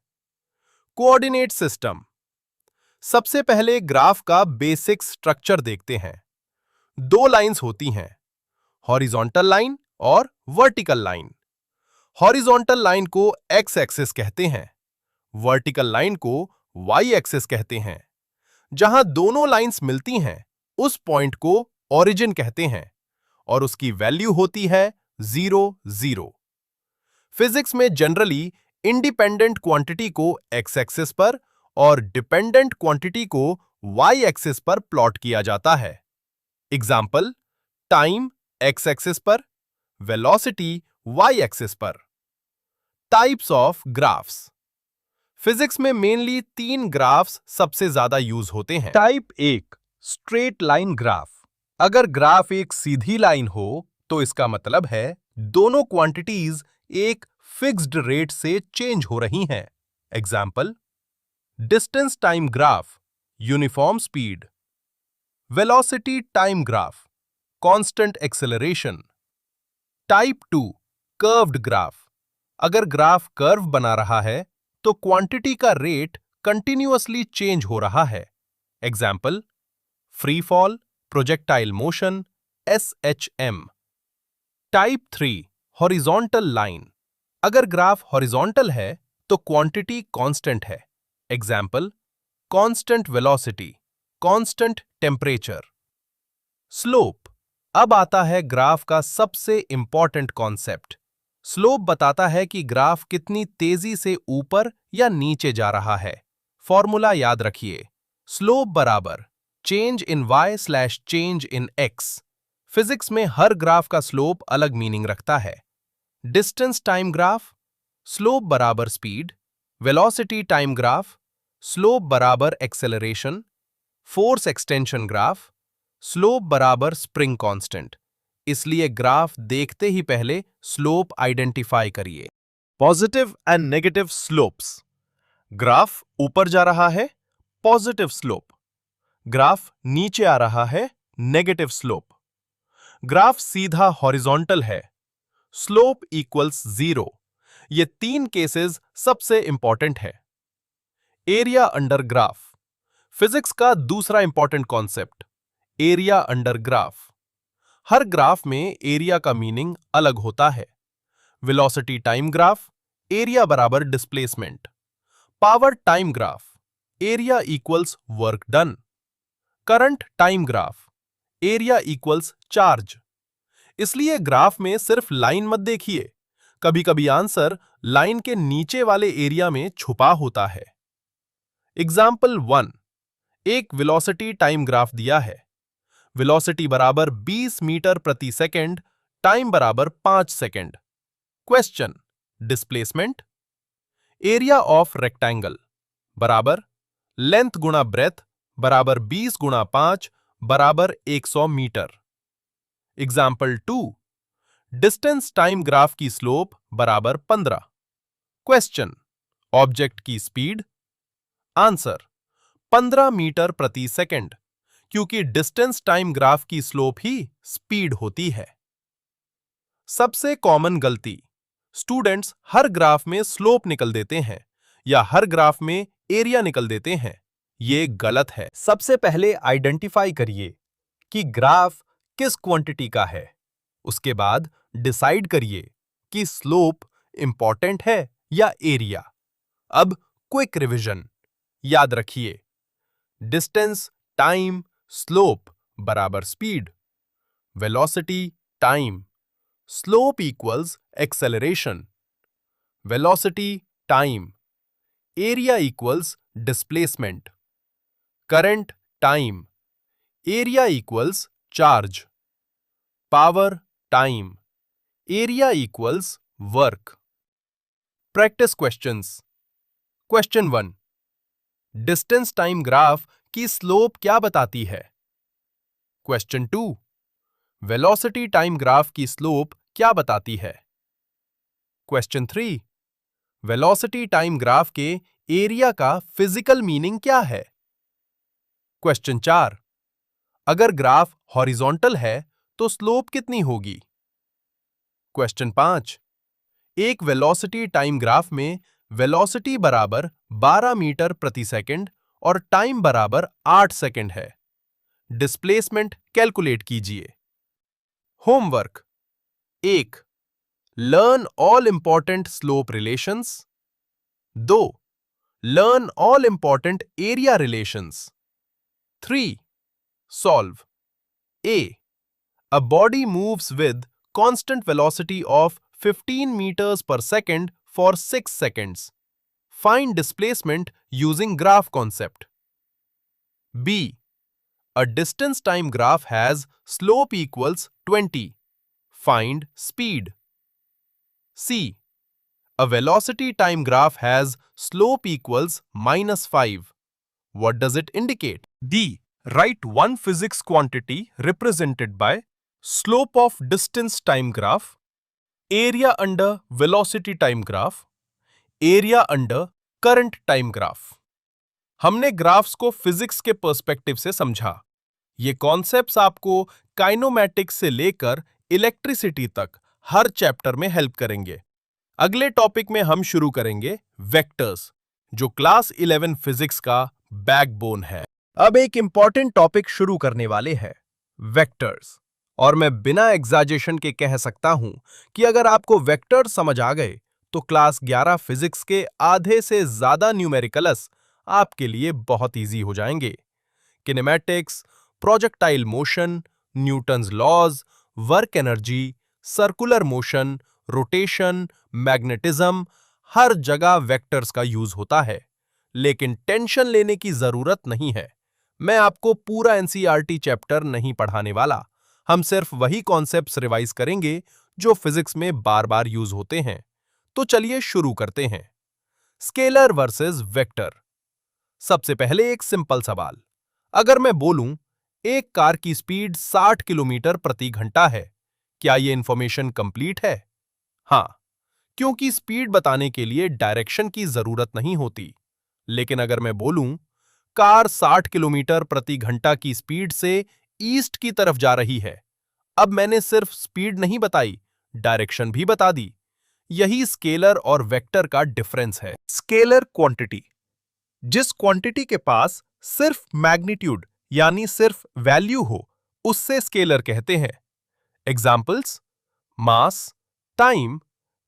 Coordinate system. सबसे पहले ग्राफ का बेसिक स्ट्रक्चर देखते हैं। 2 लाइंस होती हैं, हॉरिजॉन्टल लाइन और वर्टिकल लाइन। हॉरिजॉन्टल लाइन को एक्स एक्सिस कहते हैं, वर्टिकल लाइन को वाई एक्सिस कहते हैं। जहां दोनों लाइंस मिलती हैं, उस पॉइंट को ओरिजिन कहते हैं और उसकी वैल्यू होती है 0, 0। फिजिक्स में जनरली इंडिपेंडेंट क्वांटिटी को एक्स एक्सिस पर और डिपेंडेंट क्वांटिटी को वाई एक्सिस पर प्लॉट किया जाता है। एग्जाम्पल, टाइम एक्स एक्सिस पर, वेलोसिटी वाई एक्सिस पर। Types of graphs. फिजिक्स में मेनली 3 ग्राफ्स सबसे ज्यादा यूज होते हैं। Type 1 straight line graph. अगर ग्राफ एक सीधी लाइन हो तो इसका मतलब है दोनों क्वांटिटीज एक फिक्स्ड रेट से चेंज हो रही हैं। Example, distance time graph, uniform speed. Velocity time graph, constant acceleration. Type 2 curved graph. अगर ग्राफ कर्व बना रहा है तो क्वांटिटी का रेट कंटिन्यूअसली चेंज हो रहा है। Example, free fall, projectile motion, SHM। Type 3 horizontal line. अगर ग्राफ हॉरिजॉन्टल है तो क्वांटिटी कांस्टेंट है। Example, constant velocity, constant temperature. Slope. अब आता है ग्राफ का सबसे इंपॉर्टेंट कॉन्सेप्ट। स्लोप बताता है कि ग्राफ कितनी तेजी से ऊपर या नीचे जा रहा है। फॉर्मूला याद रखिए, स्लोप बराबर चेंज इन y स्लैश चेंज इन x। फिजिक्स में हर ग्राफ का स्लोप अलग मीनिंग रखता है। डिस्टेंस टाइम ग्राफ, स्लोप बराबर speed. Velocity time graph, slope बराबर acceleration. Force extension graph, slope बराबर स्प्रिंग कांस्टेंट। इसलिए ग्राफ देखते ही पहले स्लोप आइडेंटिफाई करिए। Positive and negative slopes. Graph ऊपर जा रहा है, पॉजिटिव स्लोप। ग्राफ नीचे आ रहा है, नेगेटिव स्लोप। ग्राफ सीधा हॉरिजॉन्टल है, स्लोप इक्वल्स 0। ये 3 केसेस सबसे इंपॉर्टेंट है। Area under graph. फिजिक्स का दूसरा important concept, area under graph. हर ग्राफ में एरिया का मीनिंग अलग होता है। वेलोसिटी टाइम ग्राफ, एरिया बराबर displacement. Power time graph, area equals work done. Current time graph, area equals charge. इसलिए ग्राफ में सिर्फ लाइन मत देखिए, कभी कभी आंसर लाइन के नीचे वाले एरिया में छुपा होता है। एग्जाम्पल 1, एक वेलोसिटी टाइम ग्राफ दिया है। वेलोसिटी बराबर 20 मीटर प्रति सेकंड, टाइम बराबर 5 second. Question, displacement. Area of rectangle बराबर लेंथ गुणा ब्रेथ बराबर 20 गुणा 5 बराबर 100 metre. Example 2, distance time graph की स्लोप बराबर 15। क्वेश्चन, ऑब्जेक्ट की स्पीड। आंसर 15 मीटर प्रति सेकंड, क्योंकि डिस्टेंस टाइम ग्राफ की स्लोप ही स्पीड होती है। सबसे कॉमन गलती, स्टूडेंट्स हर ग्राफ में स्लोप निकल देते हैं या हर ग्राफ में एरिया निकल देते हैं। ये गलत है। सबसे पहले आइडेंटिफाई करिए कि ग्राफ किस क्वांटिटी का है। उसके बाद डिसाइड करिए कि स्लोप इंपॉर्टेंट है या एरिया। अब क्विक रिवीजन याद रखिए, डिस्टेंस टाइम स्लोप बराबर speed, velocity time slope equals acceleration, velocity time area equals displacement, current time area equals charge, power time area equals work. Practice questions. Question 1, distance time graph की slope क्या बताती है? Question 2, velocity time graph की slope क्या बताती है? Question 3, velocity time graph के area का फिजिकल मीनिंग क्या है? क्वेश्चन 4, अगर ग्राफ हॉरिजॉन्टल है तो स्लोप कितनी होगी? क्वेश्चन 5, एक वेलोसिटी टाइम ग्राफ में वेलोसिटी बराबर 12 मीटर प्रति सेकंड और टाइम बराबर 8 सेकंड है। डिस्प्लेसमेंट कैलकुलेट कीजिए। Homework 1, learn all important slope relations. 2, learn all important area relations. 3, solve. A, a body moves with constant velocity of 15 meters per second for 6 seconds. Find displacement using graph concept. B, a distance time graph has slope equals 20. Find speed. C, a velocity time graph has slope equals -5. What does it indicate? D, write one physics quantity represented by slope of distance time graph, area under velocity time graph, area under current time graph. हमने graphs को physics के perspective से समझा। ये concepts आपको काइनोमैटिक्स से लेकर electricity तक हर चैप्टर में हेल्प करेंगे। अगले टॉपिक में हम शुरू करेंगे वेक्टर्स, जो क्लास 11 फिजिक्स का बैकबोन है। अब एक इंपॉर्टेंट टॉपिक शुरू करने वाले हैं, वेक्टर्स। और मैं बिना एग्जाजेशन के कह सकता हूं कि अगर आपको वेक्टर्स समझ आ गए तो क्लास 11 फिजिक्स के आधे से ज्यादा न्यूमेरिकल्स आपके लिए बहुत इजी हो जाएंगे। Kinematics, projectile motion, Newton's laws, work energy, circular motion, rotation, magnetism, हर जगह वेक्टर्स का यूज होता है। लेकिन टेंशन लेने की जरूरत नहीं है। मैं आपको पूरा एनसीईआरटी चैप्टर नहीं पढ़ाने वाला। हम सिर्फ वही कॉन्सेप्ट्स रिवाइज करेंगे जो फिजिक्स में बार बार यूज होते हैं। तो चलिए शुरू करते हैं। Scalar versus vector. सबसे पहले एक सिंपल सवाल, अगर मैं बोलूं एक कार की स्पीड 60 किलोमीटर प्रति घंटा है, क्या यह इंफॉर्मेशन कंप्लीट है? हां, क्योंकि स्पीड बताने के लिए डायरेक्शन की जरूरत नहीं होती। लेकिन अगर मैं बोलूं कार 60 किलोमीटर प्रति घंटा की स्पीड से ईस्ट की तरफ जा रही है, अब मैंने सिर्फ स्पीड नहीं बताई, डायरेक्शन भी बता दी। यही स्केलर और वेक्टर का डिफरेंस है। स्केलर क्वांटिटी, जिस क्वांटिटी के पास सिर्फ मैग्नीट्यूड यानी सिर्फ वैल्यू हो, उससे स्केलर कहते हैं। Examples, mass, time,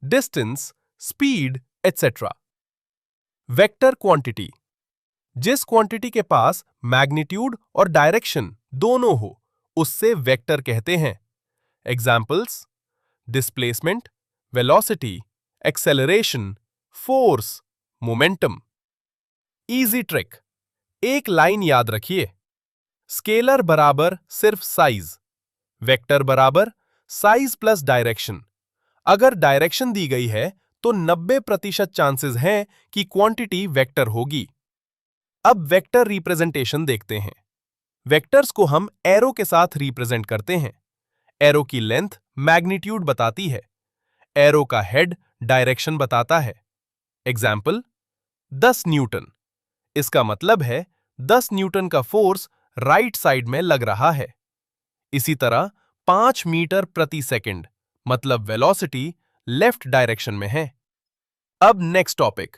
distance, speed, etcetera. Vector quantity, जिस क्वांटिटी के पास मैग्नीट्यूड और डायरेक्शन दोनों हो, उससे वेक्टर कहते हैं। Examples, displacement, velocity, acceleration, force, momentum. Easy trick, एक लाइन याद रखिए, स्केलर बराबर सिर्फ साइज, वेक्टर बराबर साइज प्लस डायरेक्शन। अगर डायरेक्शन दी गई है तो 90% चांसेस हैं कि क्वांटिटी वेक्टर होगी। अब वेक्टर रिप्रेजेंटेशन देखते हैं। वेक्टर्स को हम एरो के साथ रिप्रेजेंट करते हैं। एरो की लेंथ मैग्नीट्यूड बताती है। एरो का हेड डायरेक्शन बताता है। Example 10 Newton. इसका मतलब है 10 न्यूटन का फोर्स राइट साइड में लग रहा है। इसी तरह 5 मीटर प्रति सेकंड मतलब वेलोसिटी लेफ्ट डायरेक्शन में है। अब नेक्स्ट टॉपिक,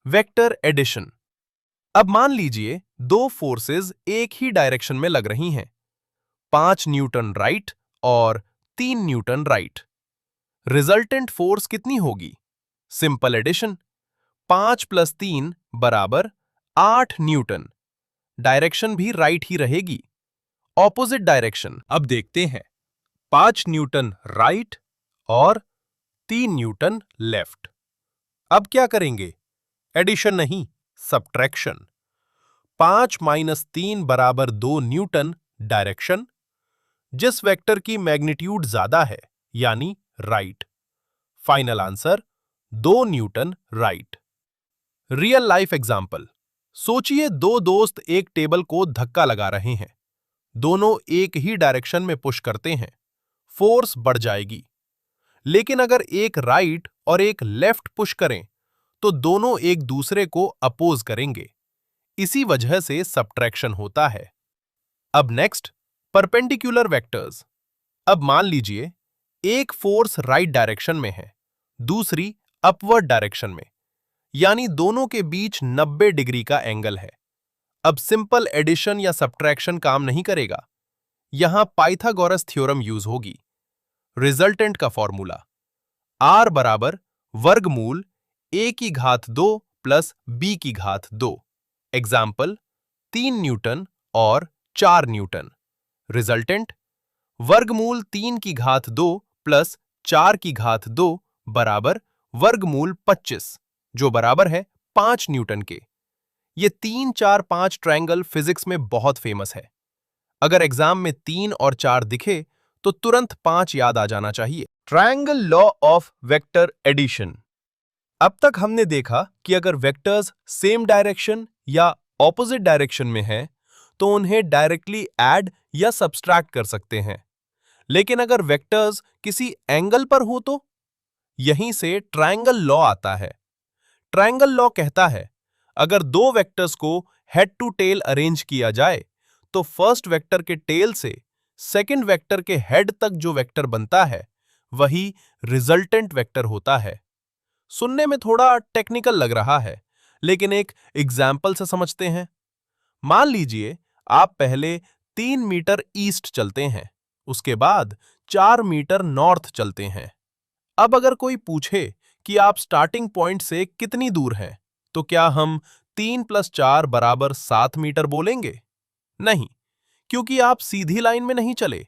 वेक्टर एडिशन। अब मान लीजिए दो फोर्सेस एक ही डायरेक्शन में लग रही हैं, 5 न्यूटन राइट और 3 न्यूटन राइट। रिजल्टेंट फोर्स कितनी होगी? सिंपल एडिशन, 5 + 3 बराबर 8 न्यूटन। डायरेक्शन भी राइट ही रहेगी। ऑपोजिट डायरेक्शन अब देखते हैं, 5 न्यूटन राइट और 3 न्यूटन लेफ्ट। अब क्या करेंगे? एडिशन नहीं, सब्ट्रैक्शन। 5 - 3 बराबर 2 न्यूटन डायरेक्शन। जिस वेक्टर की मैग्नीट्यूड ज्यादा है यानी right. Final answer 2 Newton right. Real life example, सोचिए दो दोस्त एक टेबल को धक्का लगा रहे हैं। दोनों एक ही डायरेक्शन में पुश करते हैं, फोर्स बढ़ जाएगी। लेकिन अगर एक राइट और एक लेफ्ट पुश करें तो दोनों एक दूसरे को अपोज करेंगे। इसी वजह से सब्ट्रैक्शन होता है। अब नेक्स्ट, परपेंडिकुलर वेक्टर्स। अब मान लीजिए एक फोर्स राइट डायरेक्शन में है, दूसरी अपवर्ड डायरेक्शन में, यानी दोनों के बीच 90 डिग्री का एंगल है। अब सिंपल एडिशन या सब्ट्रैक्शन काम नहीं करेगा। यहां पाइथागोरस थ्योरम यूज होगी। रिजल्टेंट का फॉर्मूला R बराबर वर्गमूल a की घात 2 प्लस b की घात 2। एग्जाम्पल 3 न्यूटन और 4 न्यूटन। रिजल्टेंट वर्गमूल 3 की घात 2 प्लस 4 की घात 2 बराबर वर्गमूल 25, जो बराबर है 5 न्यूटन के। ये 3, 4, 5 ट्रायंगल फिजिक्स में बहुत फेमस है। अगर एग्जाम में 3 और 4 दिखे तो तुरंत 5 याद आ जाना चाहिए। Triangle law of vector addition. अब तक हमने देखा कि अगर वेक्टर्स सेम डायरेक्शन या ऑपोजिट डायरेक्शन में हैं, तो उन्हें डायरेक्टली ऐड या सब्सट्रैक्ट कर सकते हैं। लेकिन अगर वेक्टर्स किसी एंगल पर हो तो यहीं से ट्रायंगल लॉ आता है। ट्रायंगल लॉ कहता है, अगर दो वेक्टर्स को हेड टू टेल अरेंज किया जाए तो फर्स्ट वेक्टर के टेल से सेकंड वेक्टर के हेड तक जो वेक्टर बनता है वही रिजल्टेंट वेक्टर होता है। सुनने में थोड़ा टेक्निकल लग रहा है, लेकिन एक एग्जाम्पल से समझते हैं। मान लीजिए आप पहले 3 मीटर ईस्ट चलते हैं, उसके बाद 4 मीटर नॉर्थ चलते हैं। अब अगर कोई पूछे कि आप स्टार्टिंग पॉइंट से कितनी दूर हैं, तो क्या हम 3 + 4 बराबर 7 मीटर बोलेंगे? नहीं, क्योंकि आप सीधी लाइन में नहीं चले।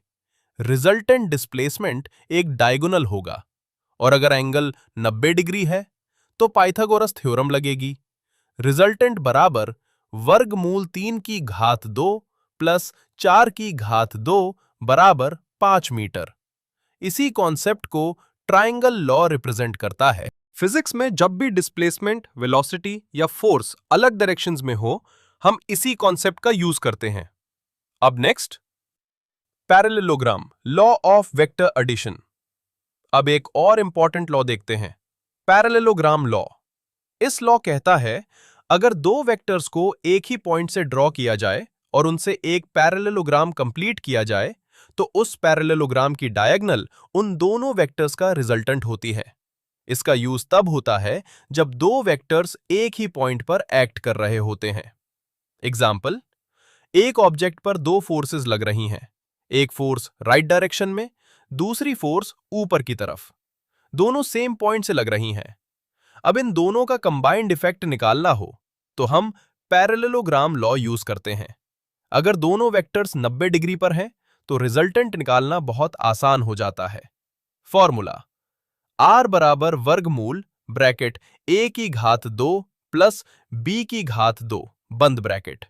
रिजल्टेंट डिस्प्लेसमेंट एक डायगोनल होगा, और अगर एंगल 90 डिग्री है तो पाइथागोरस थ्योरम लगेगी। रिजल्टेंट बराबर वर्गमूल 3 की घात 2 प्लस 4 की घात 2 बराबर 5 मीटर। इसी कॉन्सेप्ट को ट्रायंगल लॉ रिप्रेजेंट करता है। फिजिक्स में जब भी डिस्प्लेसमेंट, वेलोसिटी या फोर्स अलग डायरेक्शंस में हो, हम इसी कॉन्सेप्ट का यूज करते हैं। अब next, parallelogram, law of vector addition. अब एक और इंपॉर्टेंट लॉ देखते हैं, पैरेललोग्राम लॉ। इस लॉ कहता है, अगर दो वेक्टर्स को एक ही पॉइंट से ड्रॉ किया जाए और उनसे एक पैरेललोग्राम कंप्लीट किया जाए, तो उस पैरेललोग्राम की डायगोनल उन दोनों वेक्टर्स का रिजल्टेंट होती है। इसका यूज तब होता है जब दो वेक्टर्स एक ही पॉइंट पर एक्ट कर रहे होते हैं। एग्जाम्पल, एक ऑब्जेक्ट पर दो फोर्सेस लग रही हैं। एक फोर्स राइट डायरेक्शन में, दूसरी फोर्स ऊपर की तरफ। दोनों सेम पॉइंट से लग रही हैं। अब इन दोनों का कंबाइंड इफेक्ट निकालना हो तो हम पैरेललोग्राम लॉ यूज करते हैं। अगर दोनों वेक्टर्स 90 डिग्री पर हैं तो रिजल्टेंट निकालना बहुत आसान हो जाता है। फॉर्मूला R बराबर वर्गमूल ब्रैकेट a की घात 2 प्लस b की घात 2 बंद ब्रैकेट।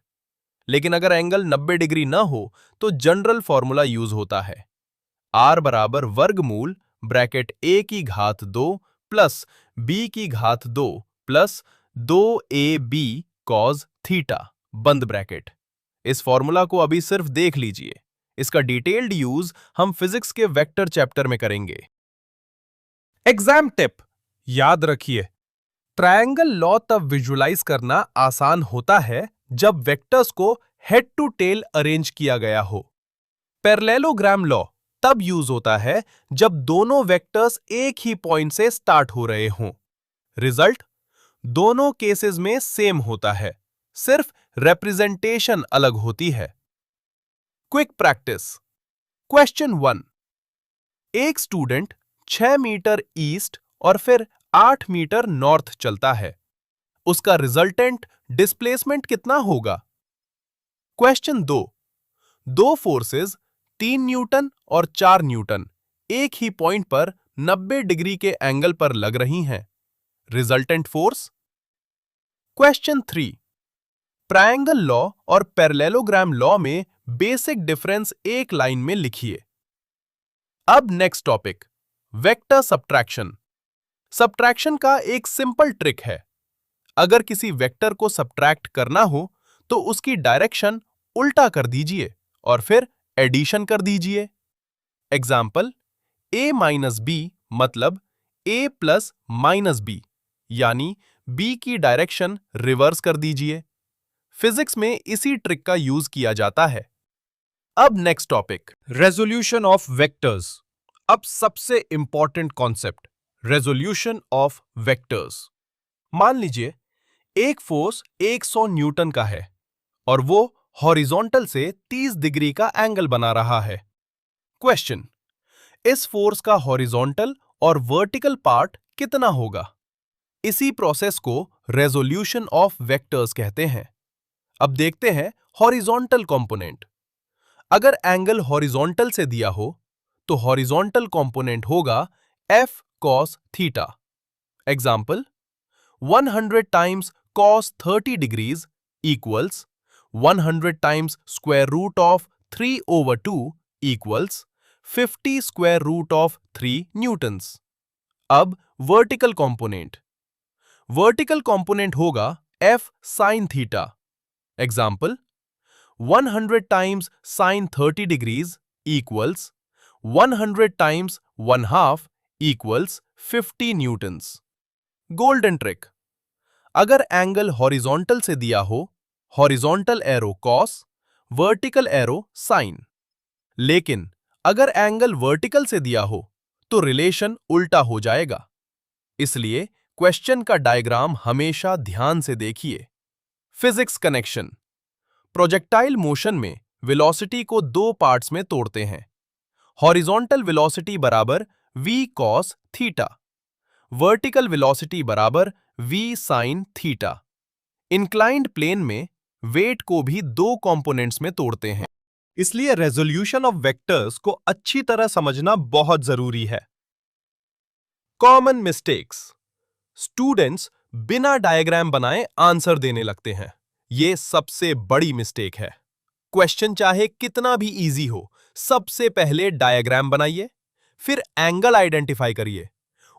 लेकिन अगर एंगल 90 डिग्री ना हो तो जनरल फॉर्मूला यूज होता है। R बराबर वर्गमूल ब्रैकेट a की घात 2 प्लस b की घात 2 प्लस 2ab कॉस थीटा बंद ब्रैकेट। इस फॉर्मूला को अभी सिर्फ देख लीजिए, इसका डिटेल्ड यूज हम फिजिक्स के वेक्टर चैप्टर में करेंगे। एग्जाम टिप याद रखिए, ट्रायंगल लॉ तब विजुलाइज करना आसान होता है जब वेक्टर्स को हेड टू टेल अरेंज किया गया हो। पैरेललोग्राम लॉ तब यूज होता है जब दोनों वेक्टर्स एक ही पॉइंट से स्टार्ट हो रहे हों। रिजल्ट दोनों केसेस में सेम होता है, सिर्फ रिप्रेजेंटेशन अलग होती है। Quick practice. क्वेश्चन 1। एक स्टूडेंट 6 मीटर ईस्ट और फिर 8 मीटर नॉर्थ चलता है। उसका रिजल्टेंट डिस्प्लेसमेंट कितना होगा? क्वेश्चन 2। दो फोर्सेस 3 न्यूटन और 4 न्यूटन एक ही पॉइंट पर 90 डिग्री के एंगल पर लग रही हैं। Resultant force? Question 3। Triangle law और पैरेललोग्राम लॉ में बेसिक डिफरेंस एक लाइन में लिखिए। अब next topic, vector subtraction. Subtraction का एक सिंपल ट्रिक है। अगर किसी वेक्टर को सब्ट्रैक्ट करना हो तो उसकी डायरेक्शन उल्टा कर दीजिए और फिर एडिशन कर दीजिए। एग्जाम्पल, a माइनस बी मतलब a प्लस माइनस बी, यानी b की डायरेक्शन रिवर्स कर दीजिए। फिजिक्स में इसी ट्रिक का यूज किया जाता है। अब next topic, resolution of vectors. अब सबसे important concept, resolution of vectors. मान लीजिए एक फोर्स 100 न्यूटन का है और वो हॉरिजॉन्टल से 30 डिग्री का एंगल बना रहा है। क्वेश्चन, इस फोर्स का हॉरिजॉन्टल और वर्टिकल पार्ट कितना होगा? इसी प्रोसेस को रेजोल्यूशन ऑफ वेक्टर्स कहते हैं। अब देखते हैं हॉरिजॉन्टल कंपोनेंट। अगर एंगल हॉरिजॉन्टल से दिया हो तो हॉरिजॉन्टल कंपोनेंट होगा f cos theta. Example, 100 times cos 30 degrees equals 100 times square root of 3/2 equals 50 square root of 3 newtons. अब वर्टिकल कंपोनेंट। वर्टिकल कंपोनेंट होगा f sin theta. Example, 100 times sin 30 degrees equals 100 times 1/2 equals 50 newtons. Golden trick. अगर angle horizontal से दिया हो, horizontal arrow cos, vertical arrow sin। लेकिन अगर angle vertical से दिया हो तो रिलेशन उल्टा हो जाएगा। इसलिए क्वेश्चन का डायग्राम हमेशा ध्यान से देखिए। Physics connection. प्रोजेक्टाइल मोशन में वेलोसिटी को दो पार्ट्स में तोड़ते हैं। हॉरिजॉन्टल वेलोसिटी बराबर v cos theta, vertical velocity बराबर v sin theta. Inclined plane में वेट को भी दो कंपोनेंट्स में तोड़ते हैं। इसलिए रेजोल्यूशन ऑफ वेक्टर्स को अच्छी तरह समझना बहुत जरूरी है। Common mistakes. स्टूडेंट्स बिना डायग्राम बनाए आंसर देने लगते हैं। ये सबसे बड़ी मिस्टेक है। क्वेश्चन चाहे कितना भी इजी हो, सबसे पहले डायग्राम बनाइए, फिर एंगल आइडेंटिफाई करिए,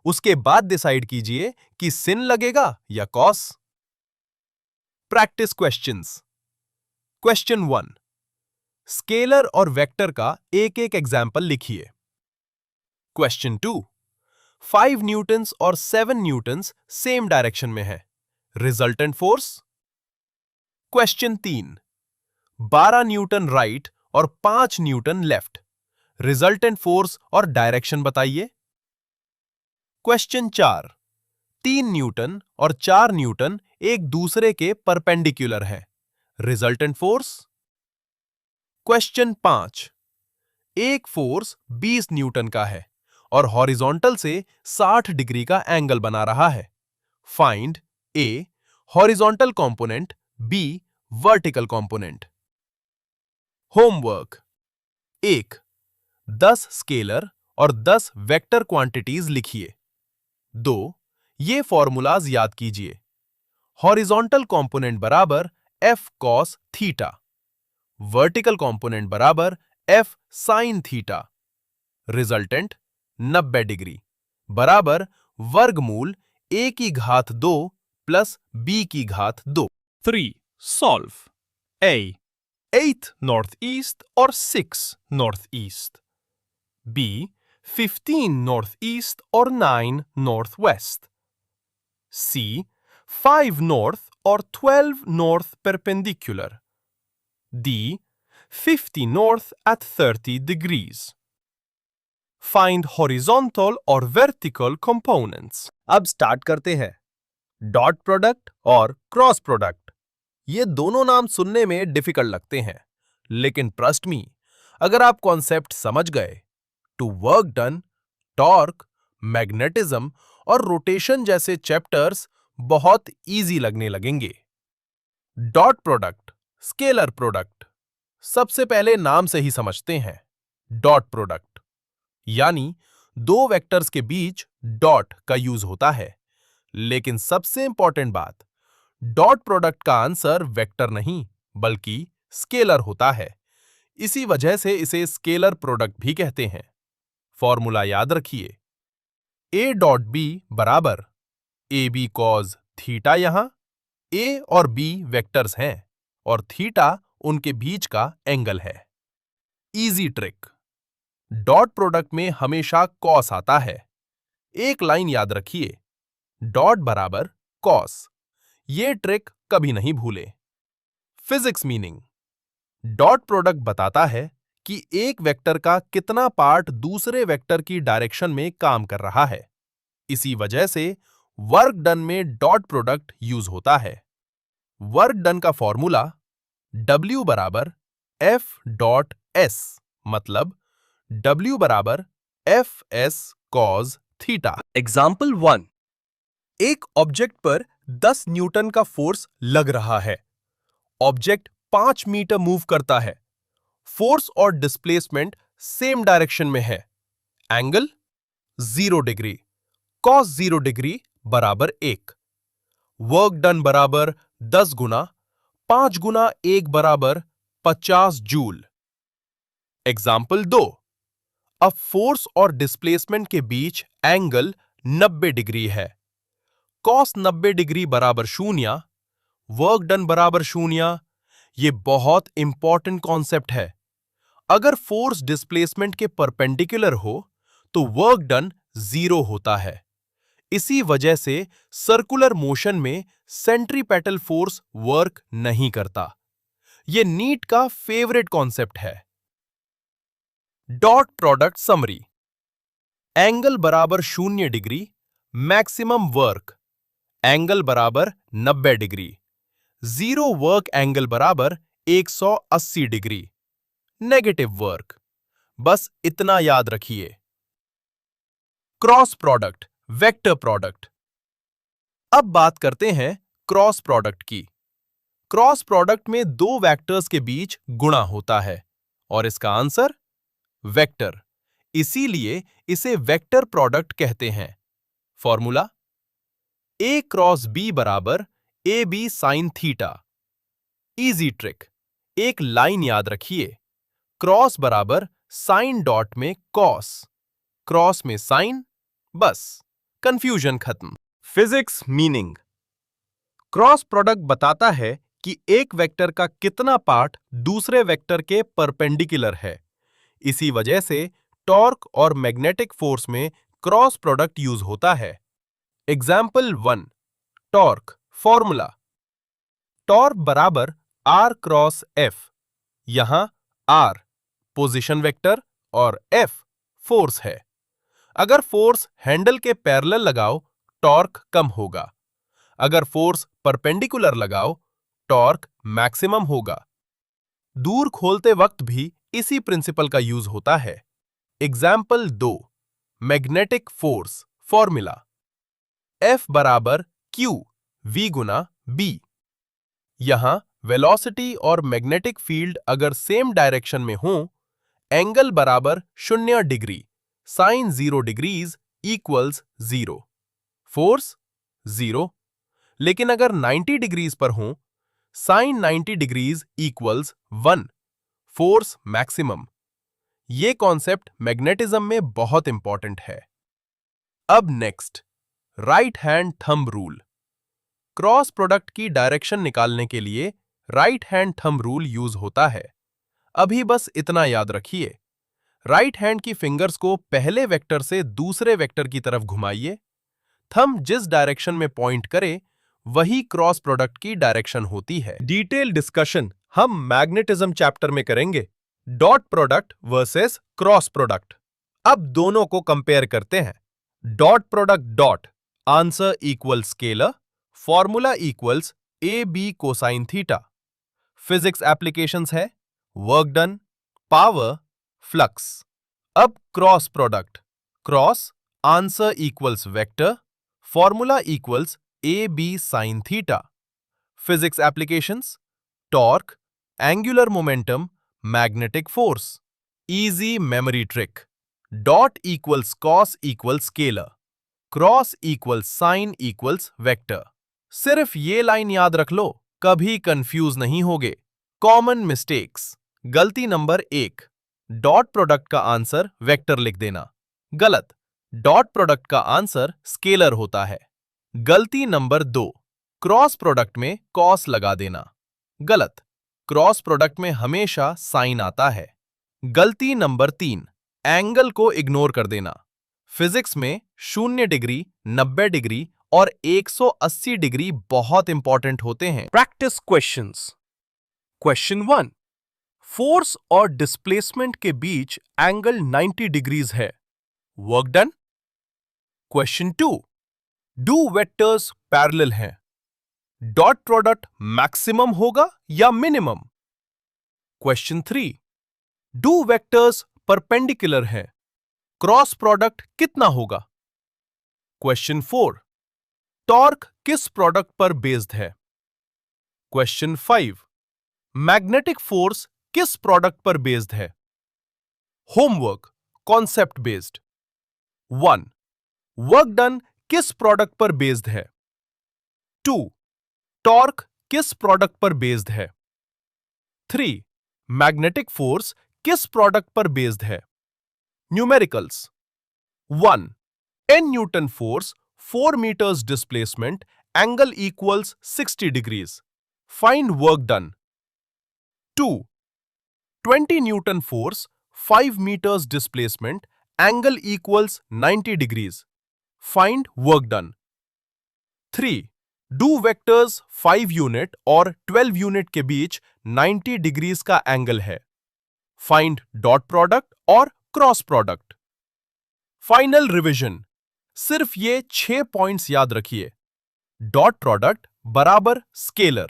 उसके बाद डिसाइड कीजिए कि सिन लगेगा या cos. Practice questions. Question 1। Scalar और वेक्टर का एक एक एग्जाम्पल लिखिए। क्वेश्चन 2। 5 न्यूटन्स और 7 न्यूटन्स सेम डायरेक्शन में है। Resultant force? Question 3। 12 Newton right और 5 न्यूटन लेफ्ट। रिजल्टेंट फोर्स और डायरेक्शन बताइए। क्वेश्चन 4। 3 न्यूटन और 4 न्यूटन एक दूसरे के परपेंडिकुलर हैं। Resultant force? क्वेश्चन 5। एक फोर्स 20 न्यूटन का है और हॉरिजॉन्टल से 60 डिग्री का एंगल बना रहा है। Find A horizontal component, B vertical component. Homework. 1. 10 scalar और 10 वेक्टर क्वांटिटीज लिखिए। 2. ये फॉर्मूलाज याद कीजिए। हॉरिजॉन्टल कंपोनेंट बराबर f cos theta, vertical component बराबर f sin theta. Resultant 90 degree बराबर वर्गमूल a की घात 2 प्लस b की घात 2। 3. Solve. A. 8 northeast or 6 northeast. B. 15 northeast or 9 northwest. C. 5 north or 12 north perpendicular. D. 50 north at 30 degrees. Find horizontal or vertical components. अब start करते हैं। Dot product और क्रॉस प्रोडक्ट। ये दोनों नाम सुनने में डिफिकल्ट लगते हैं, लेकिन ट्रस्ट मी, अगर आप कॉन्सेप्ट समझ गए तो वर्क डन, टॉर्क, मैग्नेटिज्म और रोटेशन जैसे चैप्टर्स बहुत इजी लगने लगेंगे। Dot product, scalar product. सबसे पहले नाम से ही समझते हैं। डॉट प्रोडक्ट यानी दो वेक्टर्स के बीच डॉट का यूज होता है। लेकिन सबसे इंपॉर्टेंट बात, डॉट प्रोडक्ट का आंसर वेक्टर नहीं बल्कि स्केलर होता है। इसी वजह से इसे स्केलर प्रोडक्ट भी कहते हैं। फॉर्मूला याद रखिए, ए डॉट बी बराबर ए बी कॉज थीटा। यहां ए और बी वेक्टर्स हैं और थीटा उनके बीच का एंगल है। इजी ट्रिक, डॉट प्रोडक्ट में हमेशा कॉस आता है। एक लाइन याद रखिए, डॉट बराबर कॉस। ये ट्रिक कभी नहीं भूले। फिजिक्स मीनिंग, डॉट प्रोडक्ट बताता है कि एक वेक्टर का कितना पार्ट दूसरे वेक्टर की डायरेक्शन में काम कर रहा है। इसी वजह से वर्क डन में डॉट प्रोडक्ट यूज होता है। वर्क डन का फॉर्मूला W बराबर F डॉट S, मतलब W बराबर Fs cos थीटा। एग्जाम्पल 1, एक ऑब्जेक्ट पर 10 न्यूटन का फोर्स लग रहा है। ऑब्जेक्ट 5 मीटर मूव करता है। फोर्स और डिस्प्लेसमेंट सेम डायरेक्शन में है। एंगल 0 डिग्री, cos 0 डिग्री बराबर 1। वर्क डन बराबर 10 गुना 5 गुना 1 बराबर 50 जूल। एग्जाम्पल 2, अब फोर्स और डिस्प्लेसमेंट के बीच एंगल 90 डिग्री है। cos 90 डिग्री बराबर 0, वर्क डन बराबर 0। ये बहुत इंपॉर्टेंट कॉन्सेप्ट है। अगर फोर्स डिस्प्लेसमेंट के परपेंडिकुलर हो तो वर्क डन 0 होता है। इसी वजह से सर्कुलर मोशन में सेंट्रीपेटल फोर्स वर्क नहीं करता। यह नीट का फेवरेट कॉन्सेप्ट है। डॉट प्रोडक्ट समरी, एंगल बराबर 0 डिग्री, मैक्सिमम वर्क, एंगल बराबर 90 डिग्री, जीरो वर्क एंगल बराबर 180 डिग्री, नेगेटिव वर्क। बस इतना याद रखिए। Cross product, vector product. अब बात करते हैं क्रॉस प्रोडक्ट की। क्रॉस प्रोडक्ट में दो वेक्टर्स के बीच गुणा होता है और इसका आंसर वेक्टर, इसीलिए इसे वेक्टर प्रोडक्ट कहते हैं। फॉर्मूला, ए क्रॉस बी बराबर A B sine theta. Easy trick, एक लाइन याद रखिए, क्रॉस बराबर साइन डॉट में कॉस, क्रॉस में साइन, बस कंफ्यूजन खत्म। फिजिक्स मीनिंग, क्रॉस प्रोडक्ट बताता है कि एक वेक्टर का कितना पार्ट दूसरे वेक्टर के परपेंडिकुलर है। इसी वजह से टॉर्क और मैग्नेटिक फोर्स में क्रॉस प्रोडक्ट यूज होता है। Example 1, torque. फॉर्मूला, टॉर्क बराबर R क्रॉस F। यहां R पोजीशन वेक्टर और F फोर्स है। अगर फोर्स हैंडल के पैरेलल लगाओ, टॉर्क कम होगा। अगर फोर्स परपेंडिकुलर लगाओ, टॉर्क मैक्सिमम होगा। दूर खोलते वक्त भी इसी प्रिंसिपल का यूज होता है। Example 2, magnetic force. Formula, F बराबर Q V गुना B। यहां वेलोसिटी और मैग्नेटिक फील्ड अगर सेम डायरेक्शन में हो, एंगल बराबर 0 degree, sine 0 degrees equals 0, force 0। लेकिन अगर 90 डिग्रीज पर हो, sine 90 degrees equals 1, force maximum. ये कॉन्सेप्ट मैग्नेटिज्म में बहुत इंपॉर्टेंट है। अब next, right hand thumb rule. Cross product की डायरेक्शन निकालने के लिए right hand thumb rule use होता है। अभी बस इतना याद रखिए, राइट हैंड की फिंगर्स को पहले वेक्टर से दूसरे वेक्टर की तरफ घुमाइए। थंब जिस डायरेक्शन में पॉइंट करे वही क्रॉस प्रोडक्ट की डायरेक्शन होती है। डिटेल डिस्कशन हम मैग्नेटिज्म चैप्टर में करेंगे। Dot product versus cross product. अब दोनों को कंपेयर करते हैं। Dot product dot, answer equal scalar, formula equals A B cosine theta. Physics applications है वर्क डन, पावर, फ्लक्स। अब cross product, cross, answer equals vector, formula equals A B sine theta. Physics applications torque, angular momentum, magnetic force. Easy memory trick, dot equals cos equals scalar, cross equals sine equals vector. सिर्फ ये line याद रख लो, कभी confuse नहीं होगे। Common mistakes. गलती number 1, dot product का answer vector लिख देना। गलत, डॉट प्रोडक्ट का आंसर स्केलर होता है। गलती नंबर 2, क्रॉस प्रोडक्ट में कॉस लगा देना। गलत, क्रॉस प्रोडक्ट में हमेशा साइन आता है। गलती नंबर 3, एंगल को इग्नोर कर देना। फिजिक्स में 0 डिग्री, 90 डिग्री और 180 डिग्री बहुत इंपॉर्टेंट होते हैं। Practice questions. क्वेश्चन 1, फोर्स और डिस्प्लेसमेंट के बीच एंगल 90 डिग्रीज है। Work done. Question 2, do vectors parallel हैं? डॉट प्रोडक्ट मैक्सिमम होगा या minimum? Question 3, do vectors perpendicular हैं? क्रॉस प्रोडक्ट कितना होगा? क्वेश्चन 4, टॉर्क किस प्रोडक्ट पर बेस्ड है? क्वेश्चन 5, मैग्नेटिक फोर्स किस प्रोडक्ट पर बेस्ड है? Homework, concept based. 1, work done किस प्रोडक्ट पर बेस्ड है? 2, टॉर्क किस प्रोडक्ट पर बेस्ड है? 3, मैग्नेटिक फोर्स किस प्रोडक्ट पर बेस्ड है? Numericals. 1, 10 Newton force, 4 meters displacement, angle equals 60 degrees. Find work done. 2, 20 Newton force, 5 meters displacement, angle equals 90 degrees. Find work done. 3, do vectors 5 unit और 12 unit के बीच 90 degrees का angle है. Find dot product और cross product. Final revision. सिर्फ ये 6 points याद रखिए। Dot product बराबर स्केलर,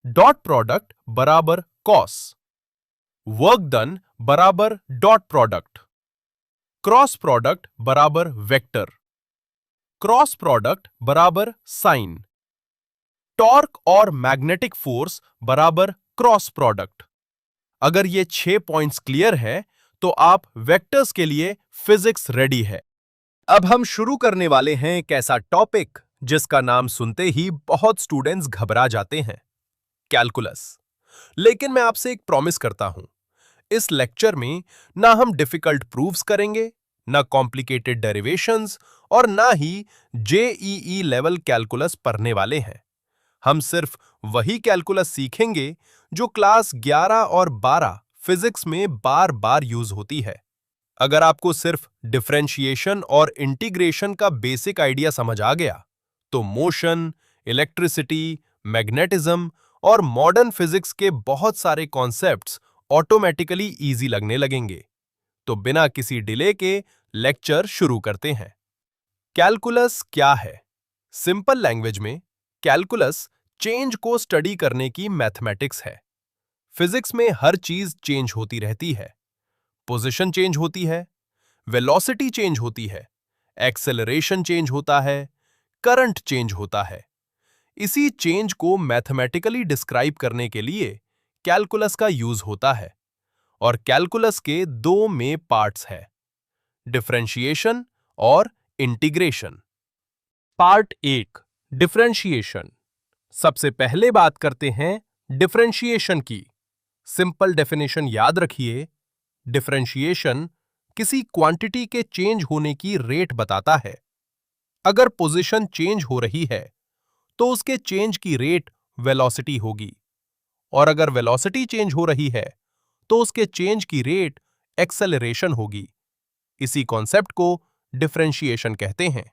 डॉट प्रोडक्ट बराबर कॉस, वर्क डन बराबर डॉट प्रोडक्ट, क्रॉस प्रोडक्ट बराबर वेक्टर, क्रॉस प्रोडक्ट बराबर साइन, टॉर्क और मैग्नेटिक फोर्स बराबर क्रॉस प्रोडक्ट। अगर ये 6 पॉइंट्स क्लियर है तो आप वेक्टर्स के लिए फिजिक्स रेडी है। अब हम शुरू करने वाले हैं एक ऐसा टॉपिक जिसका नाम सुनते ही बहुत स्टूडेंट्स घबरा जाते हैं, कैलकुलस। लेकिन मैं आपसे एक प्रॉमिस करता हूं, इस लेक्चर में ना हम डिफिकल्ट प्रूफ्स करेंगे, ना कॉम्प्लिकेटेड डेरिवेशंस और ना ही जेईई लेवल कैलकुलस पढ़ने वाले हैं। हम सिर्फ वही कैलकुलस सीखेंगे जो क्लास 11 और 12 फिजिक्स में बार बार यूज होती है। अगर आपको सिर्फ डिफरेंशिएशन और इंटीग्रेशन का बेसिक आइडिया समझ आ गया, तो मोशन, इलेक्ट्रिसिटी, मैग्नेटिज्म और मॉडर्न फिजिक्स के बहुत सारे कॉन्सेप्ट्स ऑटोमेटिकली इजी लगने लगेंगे। तो बिना किसी डिले के लेक्चर शुरू करते हैं। कैलकुलस क्या है? सिंपल लैंग्वेज में कैलकुलस चेंज को स्टडी करने की मैथमेटिक्स है। फिजिक्स में हर चीज चेंज होती रहती है। पोजीशन चेंज होती है, वेलोसिटी चेंज होती है, एक्सेलरेशन चेंज होता है, करंट चेंज होता है। इसी चेंज को मैथमेटिकली डिस्क्राइब करने के लिए कैलकुलस का यूज होता है। और कैलकुलस के 2 मेन पार्ट्स हैं, डिफरेंशिएशन और इंटीग्रेशन। Part 1, differentiation. सबसे पहले बात करते हैं डिफरेंशिएशन की। सिंपल डेफिनेशन याद रखिए, डिफरेंशिएशन किसी क्वांटिटी के चेंज होने की रेट बताता है। अगर पोजीशन चेंज हो रही है तो उसके चेंज की रेट वेलोसिटी होगी। और अगर वेलोसिटी चेंज हो रही है तो उसके चेंज की रेट एक्सेलरेशन होगी। इसी कॉन्सेप्ट को डिफरेंशिएशन कहते हैं।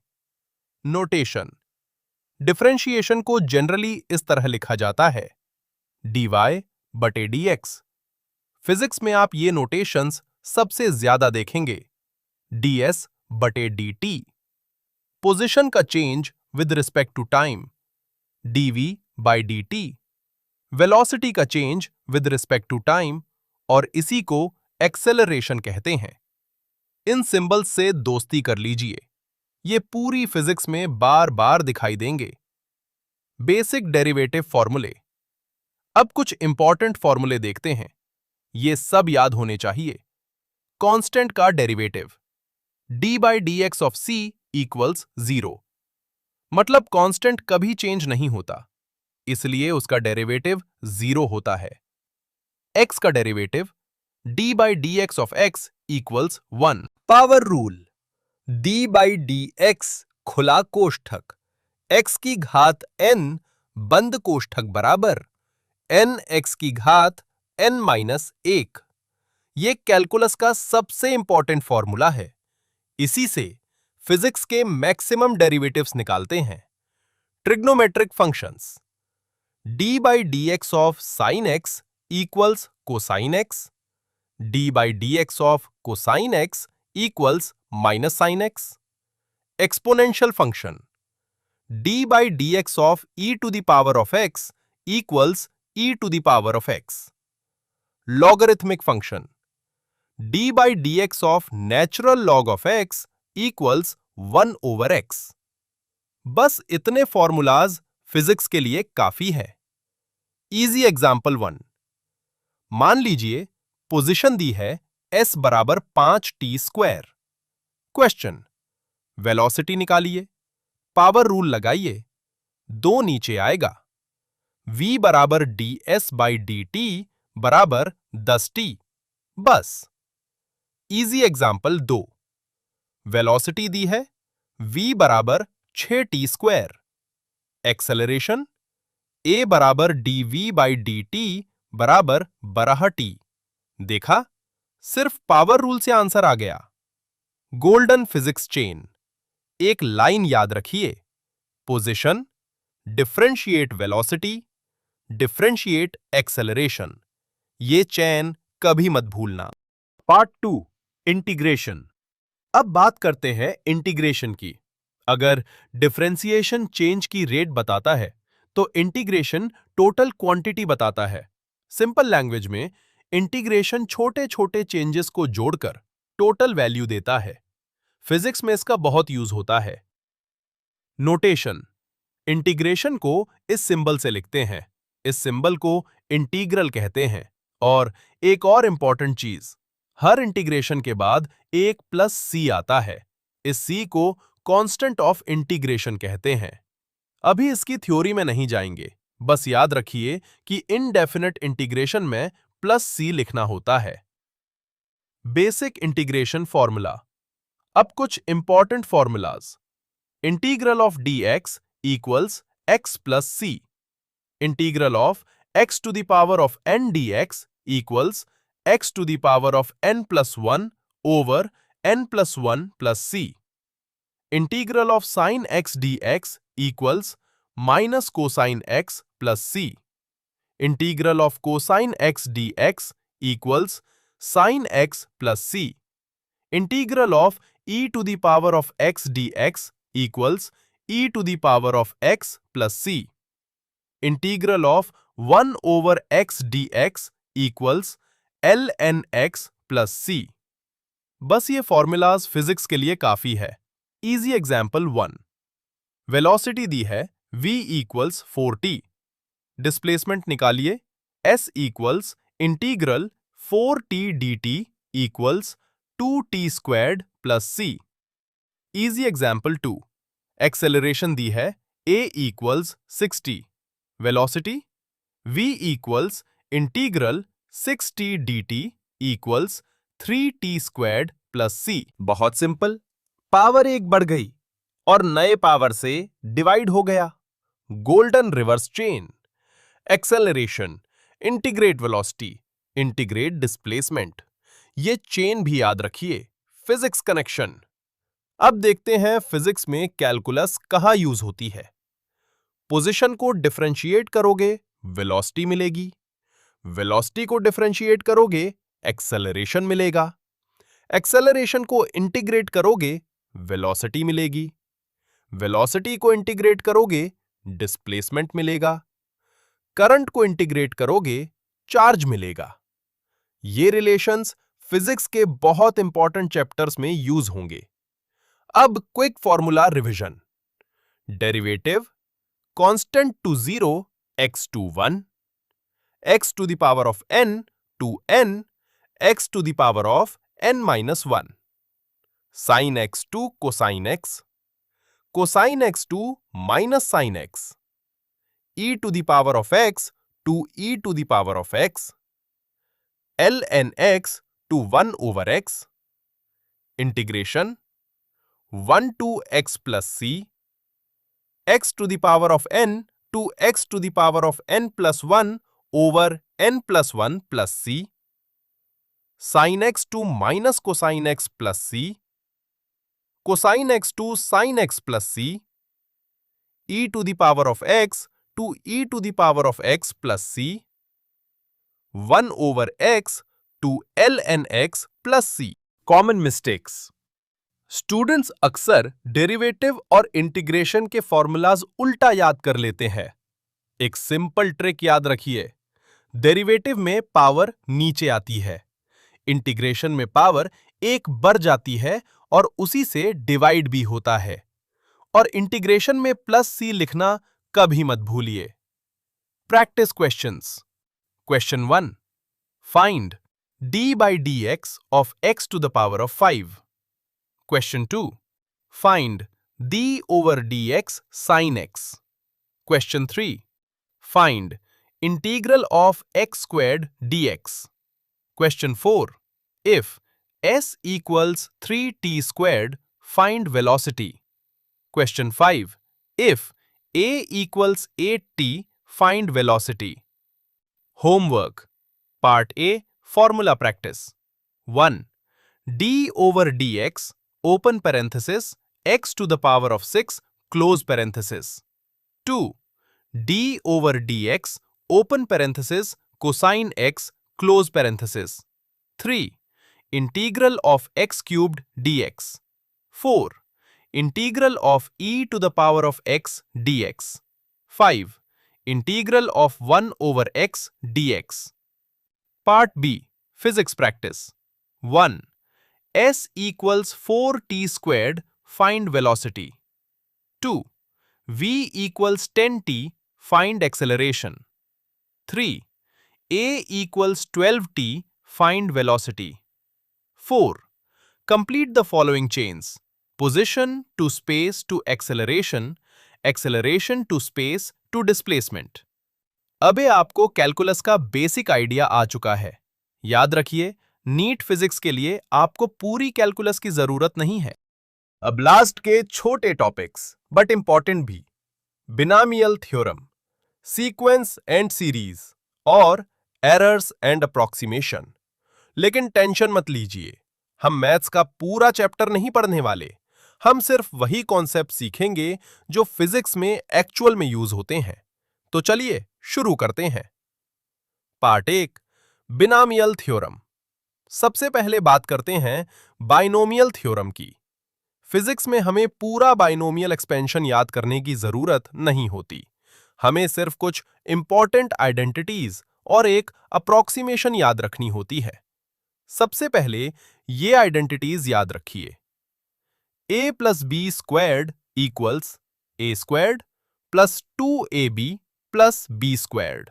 नोटेशन। डिफरेंशिएशन को जनरली इस तरह लिखा जाता है, dy बटे dx। फिजिक्स में आप ये नोटेशंस सबसे ज्यादा देखेंगे, ds बटे dt। पोजीशन का change with respect to time, dv by dt। Velocity का change with respect to time, और इसी को एक्सेलरेशन कहते हैं। इन सिंबल्स से दोस्ती कर लीजिए, ये पूरी फिजिक्स में बार बार दिखाई देंगे। बेसिक डेरिवेटिव फॉर्मूले। अब कुछ इंपॉर्टेंट फॉर्मूले देखते हैं, ये सब याद होने चाहिए। कांस्टेंट का derivative, d by D X of c equals 0। मतलब कांस्टेंट कभी चेंज नहीं होता, इसलिए उसका डेरिवेटिव 0 होता है। x का derivative, d by D X of x equals 1। Power rule, d by D x खुला कोष्ठक x की घात n बंद कोष्ठक बराबर n x की घात n माइनस 1। ये कैलकुलस का सबसे इंपॉर्टेंट फॉर्मूला है। इसी से फिजिक्स के मैक्सिमम डेरिवेटिव्स निकालते हैं। Trigonometric functions, d by D X of sine x equals cosine x, d by D X of cosine x equals minus sine x। Exponential function, d by D X of e to the power of x equals e to the power of x। Logarithmic function, d by D X of natural log of x equals 1 over x। बस इतने formulas physics के लिए काफी है। Easy example 1। मान लीजिए position दी है s बराबर 5t स्क्वायर। क्वेश्चन, वेलोसिटी निकालिए। पावर रूल लगाइए, 2 नीचे आएगा। v बराबर ds बाई dt बराबर 10t। बस। Easy example 2। वेलोसिटी दी है v बराबर 6t स्क्वायर। एक्सेलरेशन a बराबर dv बाई dt बराबर 12t। देखा, सिर्फ पावर रूल से आंसर आ गया। Golden physics chain. एक लाइन याद रखिए, position, differentiate velocity, differentiate acceleration. ये चैन कभी मत भूलना। Part 2, integration. अब बात करते हैं इंटीग्रेशन की। अगर डिफरेंशिएशन चेंज की रेट बताता है तो इंटीग्रेशन टोटल क्वांटिटी बताता है। सिंपल लैंग्वेज में इंटीग्रेशन छोटे छोटे चेंजेस को जोड़कर टोटल वैल्यू देता है। फिजिक्स में इसका बहुत यूज होता है। नोटेशन। इंटीग्रेशन को इस सिंबल से लिखते हैं। इस सिंबल को इंटीग्रल कहते हैं। और एक और इंपॉर्टेंट चीज, हर इंटीग्रेशन के बाद एक प्लस सी आता है। इस सी को कांस्टेंट ऑफ इंटीग्रेशन कहते हैं। अभी इसकी थ्योरी में नहीं जाएंगे, बस याद रखिए कि इनडेफिनेट इंटीग्रेशन में प्लस सी लिखना होता है। Basic integration formula. अब कुछ important formulas. Integral of dx equals x plus C. Integral of x to the power of n dx equals x to the power of n plus 1 over n plus 1 plus C. Integral of sine x dx equals minus cosine x plus C. Integral of cosine x dx equals sine x plus C. Integral of e to the power of x dx equals e to the power of x plus C. Integral of 1 over x dx equals ln x plus c. बस ये formulas physics के लिए काफी है। Easy example 1। Velocity दी है v equals 4t। Displacement निकालिए, s equals integral 4t dt equals 2t squared plus c। Easy example 2। Acceleration दी है a equals 60। Velocity v equals integral 6t dt equals 3t squared plus c। बहुत simple. Power 1 बढ़ गई और नए power से divide हो गया। Golden reverse chain. Acceleration integrate velocity, integrate displacement. ये चेन भी याद रखिए, फिजिक्स कनेक्शन। अब देखते हैं फिजिक्स में कैलकुलस कहाँ यूज होती है। पोजीशन को डिफरेंशिएट करोगे, वेलोसिटी मिलेगी। वेलोसिटी को डिफरेंशिएट करोगे, एक्सेलरेशन मिलेगा। एक्सेलरेशन को इंटीग्रेट करोगे, वेलोसिटी मिलेगी। वेलोसिटी को इंटीग्रेट करोगे, डिस्प्लेसमेंट मिलेगा। करंट को इंटीग्रेट करोगे, चार्ज मिलेगा। ये रिलेशंस फिजिक्स के बहुत इंपॉर्टेंट चैप्टर्स में यूज होंगे। अब quick formula revision. Derivative constant to 0 x to 1, x to the power of n to n, x to the power of n minus 1, sin x to cosine x, cosine x to minus sin x, e to the power of x to e to the power of x, ln x to 1 over x, integration 1 to x plus c, x to the power of n to x to the power of n plus 1 over n plus 1 plus c, sin x to minus cosine x plus c, cosine x to sin x plus c, e to the power of x to e to the power of x plus c, 1 over x to ln x plus c। Common mistakes. Students अक्सर derivative और integration के formulas उल्टा याद कर लेते हैं। एक simple trick याद रखिए, डेरिवेटिव में पावर नीचे आती है, इंटीग्रेशन में पावर एक बढ़ जाती है और उसी से डिवाइड भी होता है। और इंटीग्रेशन में प्लस सी लिखना कभी मत भूलिए। Practice questions. Question 1, find d by dx of x to the power of 5. Question 2, find d over dx sin x. Question 3, find integral of x squared dx. Question 4, if s equals 3t squared, find velocity. Question 5, if a equals 8t, find velocity. Homework. Part A, formula practice. 1, d over dx, open parenthesis, x to the power of 6, close parenthesis. 2, d over dx, open parenthesis, cosine x, close parenthesis. 3, integral of x cubed dx. 4, integral of e to the power of x dx. 5, integral of 1 over x dx. Part B, Physics Practice. 1, s equals 4t squared, find velocity. 2, v equals 10t, find acceleration. 3, a equals 12t, find velocity. 4, complete the following chains. Position to space to acceleration, acceleration to space to displacement. अबे आपको calculus का basic idea आ चुका है। याद रखिए, NEET physics के लिए आपको पूरी कैलकुलस की जरूरत नहीं है। अब लास्ट के छोटे टॉपिक्स बट इंपॉर्टेंट भी, बिनामियल थ्योरम, सीक्वेंस एंड सीरीज और एरर्स एंड अप्रॉक्सीमेशन। लेकिन टेंशन मत लीजिए, हम मैथ्स का पूरा चैप्टर नहीं पढ़ने वाले। हम सिर्फ वही कॉन्सेप्ट सीखेंगे जो फिजिक्स में एक्चुअल में यूज होते हैं। तो चलिए शुरू करते हैं। Part 1, binomial theorem. सबसे पहले बात करते हैं बाइनोमियल थ्योरम की। फिजिक्स में हमें पूरा बाइनोमियल एक्सपेंशन याद करने की जरूरत नहीं होती। हमें सिर्फ कुछ इंपॉर्टेंट आइडेंटिटीज और एक अप्रॉक्सीमेशन याद रखनी होती है। सबसे पहले ये आइडेंटिटीज याद रखिए। a plus b squared equals a squared plus 2ab plus b squared.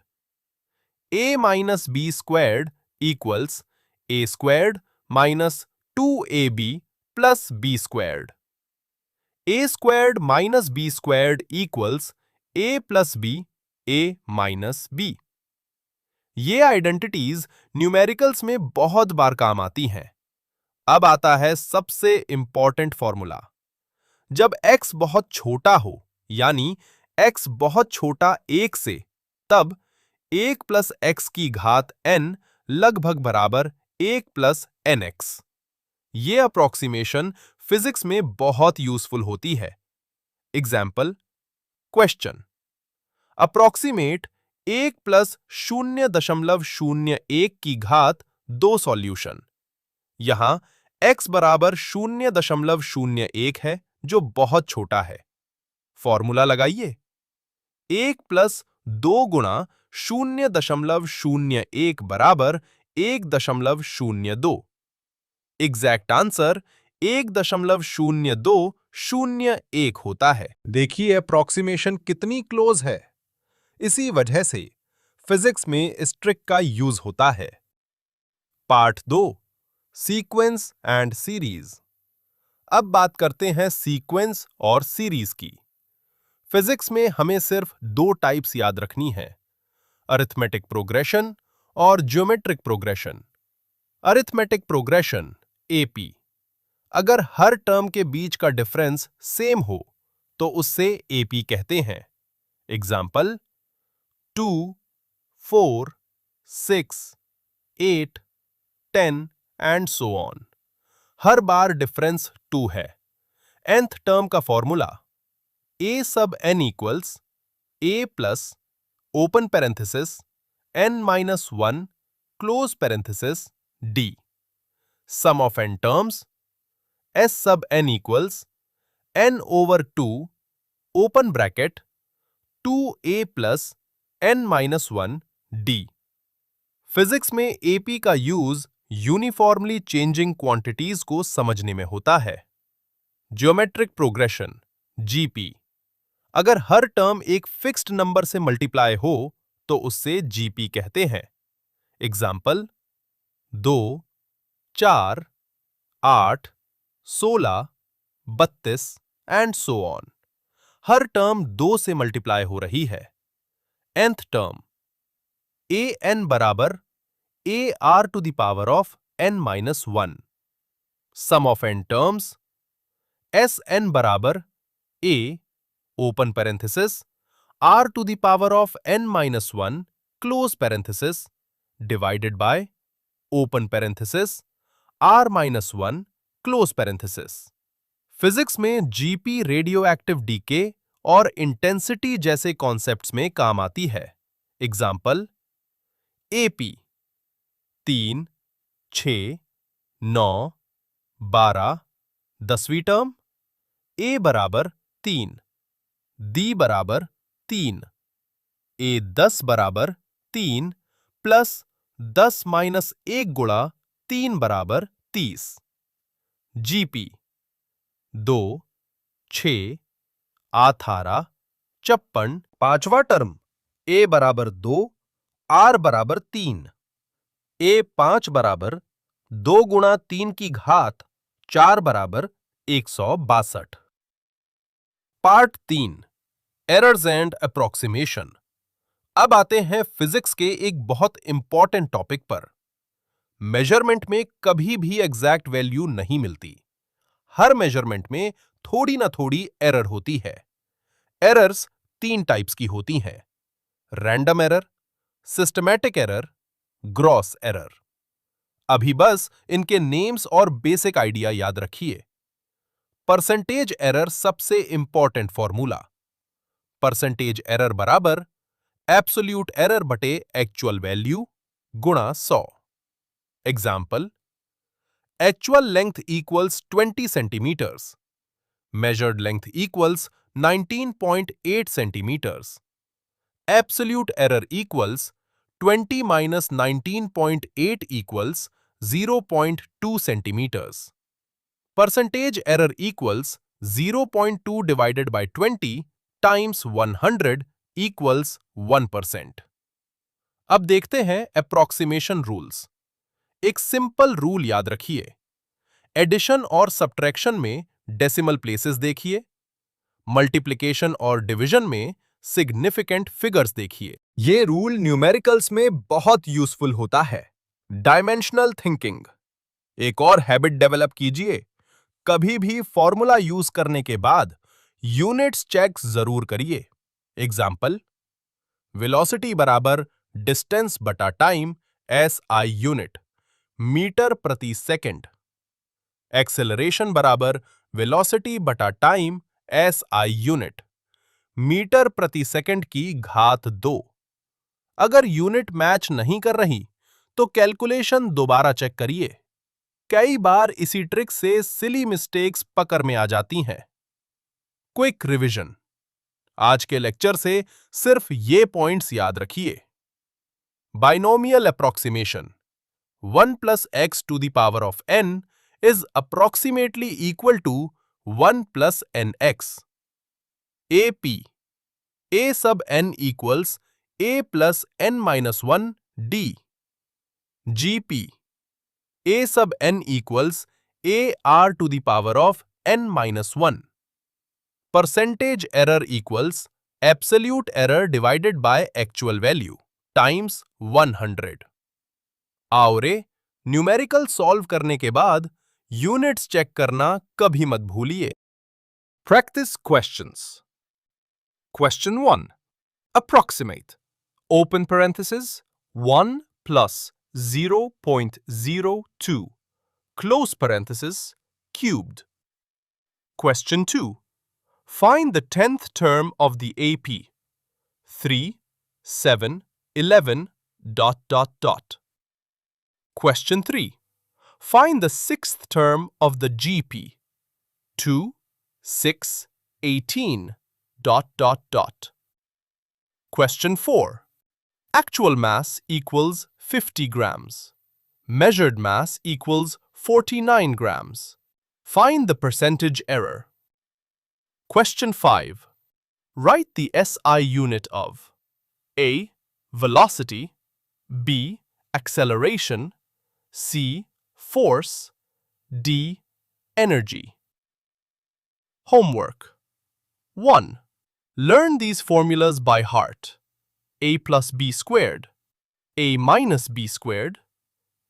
a minus b squared equals a squared minus 2ab plus b squared. a squared minus b squared equals a plus b, a minus b. ये identities numericals में बहुत बार काम आती हैं। अब आता है सबसे इंपॉर्टेंट फॉर्मूला। जब x बहुत छोटा हो, यानी x बहुत छोटा 1 से, तब 1 प्लस x की घात n लगभग बराबर 1 प्लस nx। ये अप्रॉक्सीमेशन फिजिक्स में बहुत यूजफुल होती है। एग्जाम्पल क्वेश्चन, अप्रॉक्सीमेट 1 प्लस 0.01 की घात 2 सॉल्यूशन। यहां x बराबर 0.01 है जो बहुत छोटा है। फॉर्मूला लगाइए। 1 प्लस 2 गुणा 0.01 बराबर 1.02। एग्जैक्ट आंसर 1.0201 होता है। देखिए अप्रॉक्सीमेशन कितनी क्लोज है। इसी वजह से फिजिक्स में इस ट्रिक का यूज होता है। Part 2, sequence and series. अब बात करते हैं सीक्वेंस और सीरीज की। फिजिक्स में हमें सिर्फ 2 टाइप्स याद रखनी है, अरिथमेटिक प्रोग्रेशन और geometric progression. Arithmetic progression AP, अगर हर टर्म के बीच का डिफरेंस सेम हो तो उससे एपी कहते हैं। Example 2, 4, 6, 8, 10 and so on. हर बार डिफरेंस 2 है। nth टर्म का formula a sub n equals a plus open parenthesis n-1 close parenthesis d। Sum of n terms s sub n equals n over 2 open bracket 2a plus n-1 d। फिजिक्स में AP का use uniformly changing quantities को समझने में होता है। Geometric progression GP, अगर हर टर्म एक फिक्स्ड नंबर से मल्टीप्लाई हो तो उससे जीपी कहते हैं। Example 2, 4, 8, 16, 32 and so on. Her term 2 से मल्टीप्लाई हो रही है। nth टर्म ए एन बराबर a r to the power of n-1। Sum of n terms s n बराबर a open parenthesis r to the power of n-1 close parenthesis divided by open parenthesis r-1 close parenthesis. Physics में GP radioactive decay और intensity जैसे concepts में काम आती है। Example AP 3, 6, 9, 12, 10वीं term a बराबर 3, d बराबर 3, a 10 बराबर 3 प्लस 10 माइनस 1 गुणा 3 बराबर 30। जीपी 2, 6, 18, 56। पांचवा टर्म a बराबर 2, r बराबर 3, a 5 बराबर 2 गुणा 3 की घात 4 बराबर 162। Part 3, errors and approximation. अब आते हैं फिजिक्स के एक बहुत इंपॉर्टेंट टॉपिक पर। मेजरमेंट में कभी भी एग्जैक्ट वैल्यू नहीं मिलती। हर मेजरमेंट में थोड़ी ना थोड़ी एरर होती है। एरर्स 3 टाइप्स की होती हैं, random error, systematic error, gross error. अभी बस इनके नेम्स और बेसिक आइडिया याद रखिए। परसेंटेज एरर सबसे इंपॉर्टेंट फॉर्मूला। परसेंटेज एरर बराबर एब्सोल्यूट एरर बटे एक्चुअल वैल्यू गुणा 100। Example, actual length equals 20 centimetres, measured length equals 19.8 centimeters. Absolute error equals 20 minus 19.8 equals 0.2 centimeters. Percentage error equals 0.2 divided by 20 times 100 equals 1%. अब देखते हैं approximation rules. एक simple rule याद रखिए। Addition और subtraction में डेसिमल प्लेसेस देखिए, मल्टीप्लिकेशन और डिवीजन में सिग्निफिकेंट फिगर्स देखिए। ये रूल न्यूमेरिकल्स में बहुत यूजफुल होता है। डायमेंशनल थिंकिंग, एक और हैबिट डेवलप कीजिए। कभी भी फॉर्मूला यूज करने के बाद यूनिट्स चेक जरूर करिए। एग्जाम्पल, वेलोसिटी बराबर डिस्टेंस बटा टाइम SI यूनिट, मीटर प्रति सेकंड। एक्सेलरेशन बराबर वेलोसिटी बटा टाइम SI यूनिट, मीटर प्रति सेकंड की घात 2। अगर यूनिट मैच नहीं कर रही तो कैलकुलेशन दोबारा चेक करिए। कई बार इसी ट्रिक से सिली मिस्टेक्स पकड़ में आ जाती हैं। Quick revision. आज के लेक्चर से सिर्फ ये पॉइंट्स याद रखिए। Binomial approximation 1 plus x to the power of n is approximately equal to 1 plus nx. AP a sub n equals a plus n minus 1 d. GP a sub n equals a r to the power of n minus 1. Percentage error equals absolute error divided by actual value times 100. आओ रे, numerical solve करने के बाद units check करना कभी मत भूलिए। Practice questions. Question 1. Approximate. Open parenthesis 1 plus 0.02 close parenthesis cubed. Question 2. Find the 10th term of the AP. 3, 7, 11, ... Question 3. Find the 6th term of the GP. 2, 6, 18, ... Question 4. Actual mass equals 50 grams. Measured mass equals 49 grams. Find the percentage error. Question 5. Write the SI unit of A. Velocity, B. Acceleration, C. Force, D. Energy. Homework. 1. Learn these formulas by heart. A plus B squared, A minus B squared,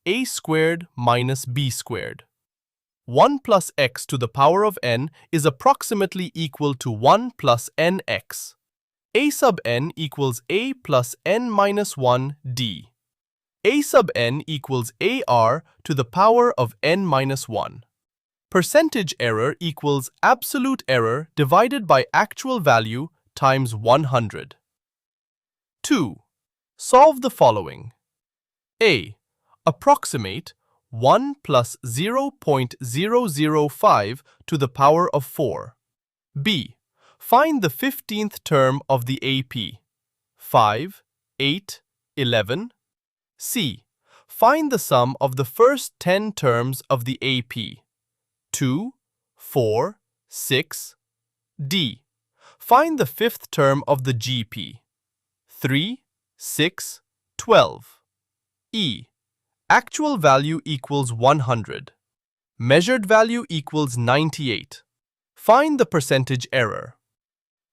A squared minus B squared. 1 plus x to the power of n is approximately equal to 1 plus nx. A sub n equals A plus n minus 1 d. A sub n equals AR to the power of n minus 1. Percentage error equals absolute error divided by actual value times 100. 2. Solve the following. A. Approximate 1 plus 0.005 to the power of 4. B. Find the 15th term of the AP. 5, 8, 11. C. Find the sum of the first 10 terms of the AP. 2, 4, 6. D. Find the 5th term of the GP. 3, 6, 12. E. Actual value equals 100. Measured value equals 98. Find the percentage error.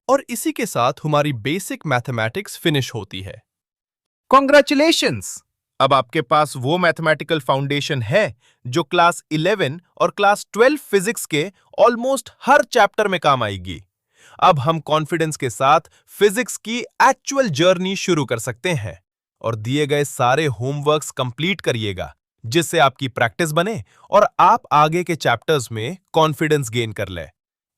और इसी के साथ हमारी basic mathematics finish होती है। Congratulations! अब आपके पास वो मैथमेटिकल फाउंडेशन है जो क्लास 11 और क्लास 12 फिजिक्स के ऑलमोस्ट हर चैप्टर में काम आएगी। अब हम कॉन्फिडेंस के साथ फिजिक्स की एक्चुअल जर्नी शुरू कर सकते हैं और दिए गए सारे होमवर्क्स कंप्लीट करिएगा, जिससे आपकी प्रैक्टिस बने और आप आगे के चैप्टर्स में कॉन्फिडेंस गेन कर ले।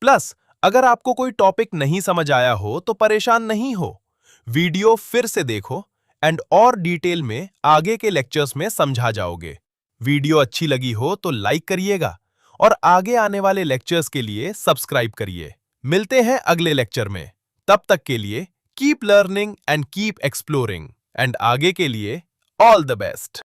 प्लस, अगर आपको कोई टॉपिक नहीं समझ आया हो तो परेशान नहीं हो, वीडियो फिर से देखो एंड और डिटेल में आगे के लेक्चर्स में समझा जाओगे। वीडियो अच्छी लगी हो तो लाइक करिएगा और आगे आने वाले लेक्चर्स के लिए सब्सक्राइब करिए। मिलते हैं अगले लेक्चर में। तब तक के लिए keep learning and keep exploring and आगे के लिए ऑल द बेस्ट।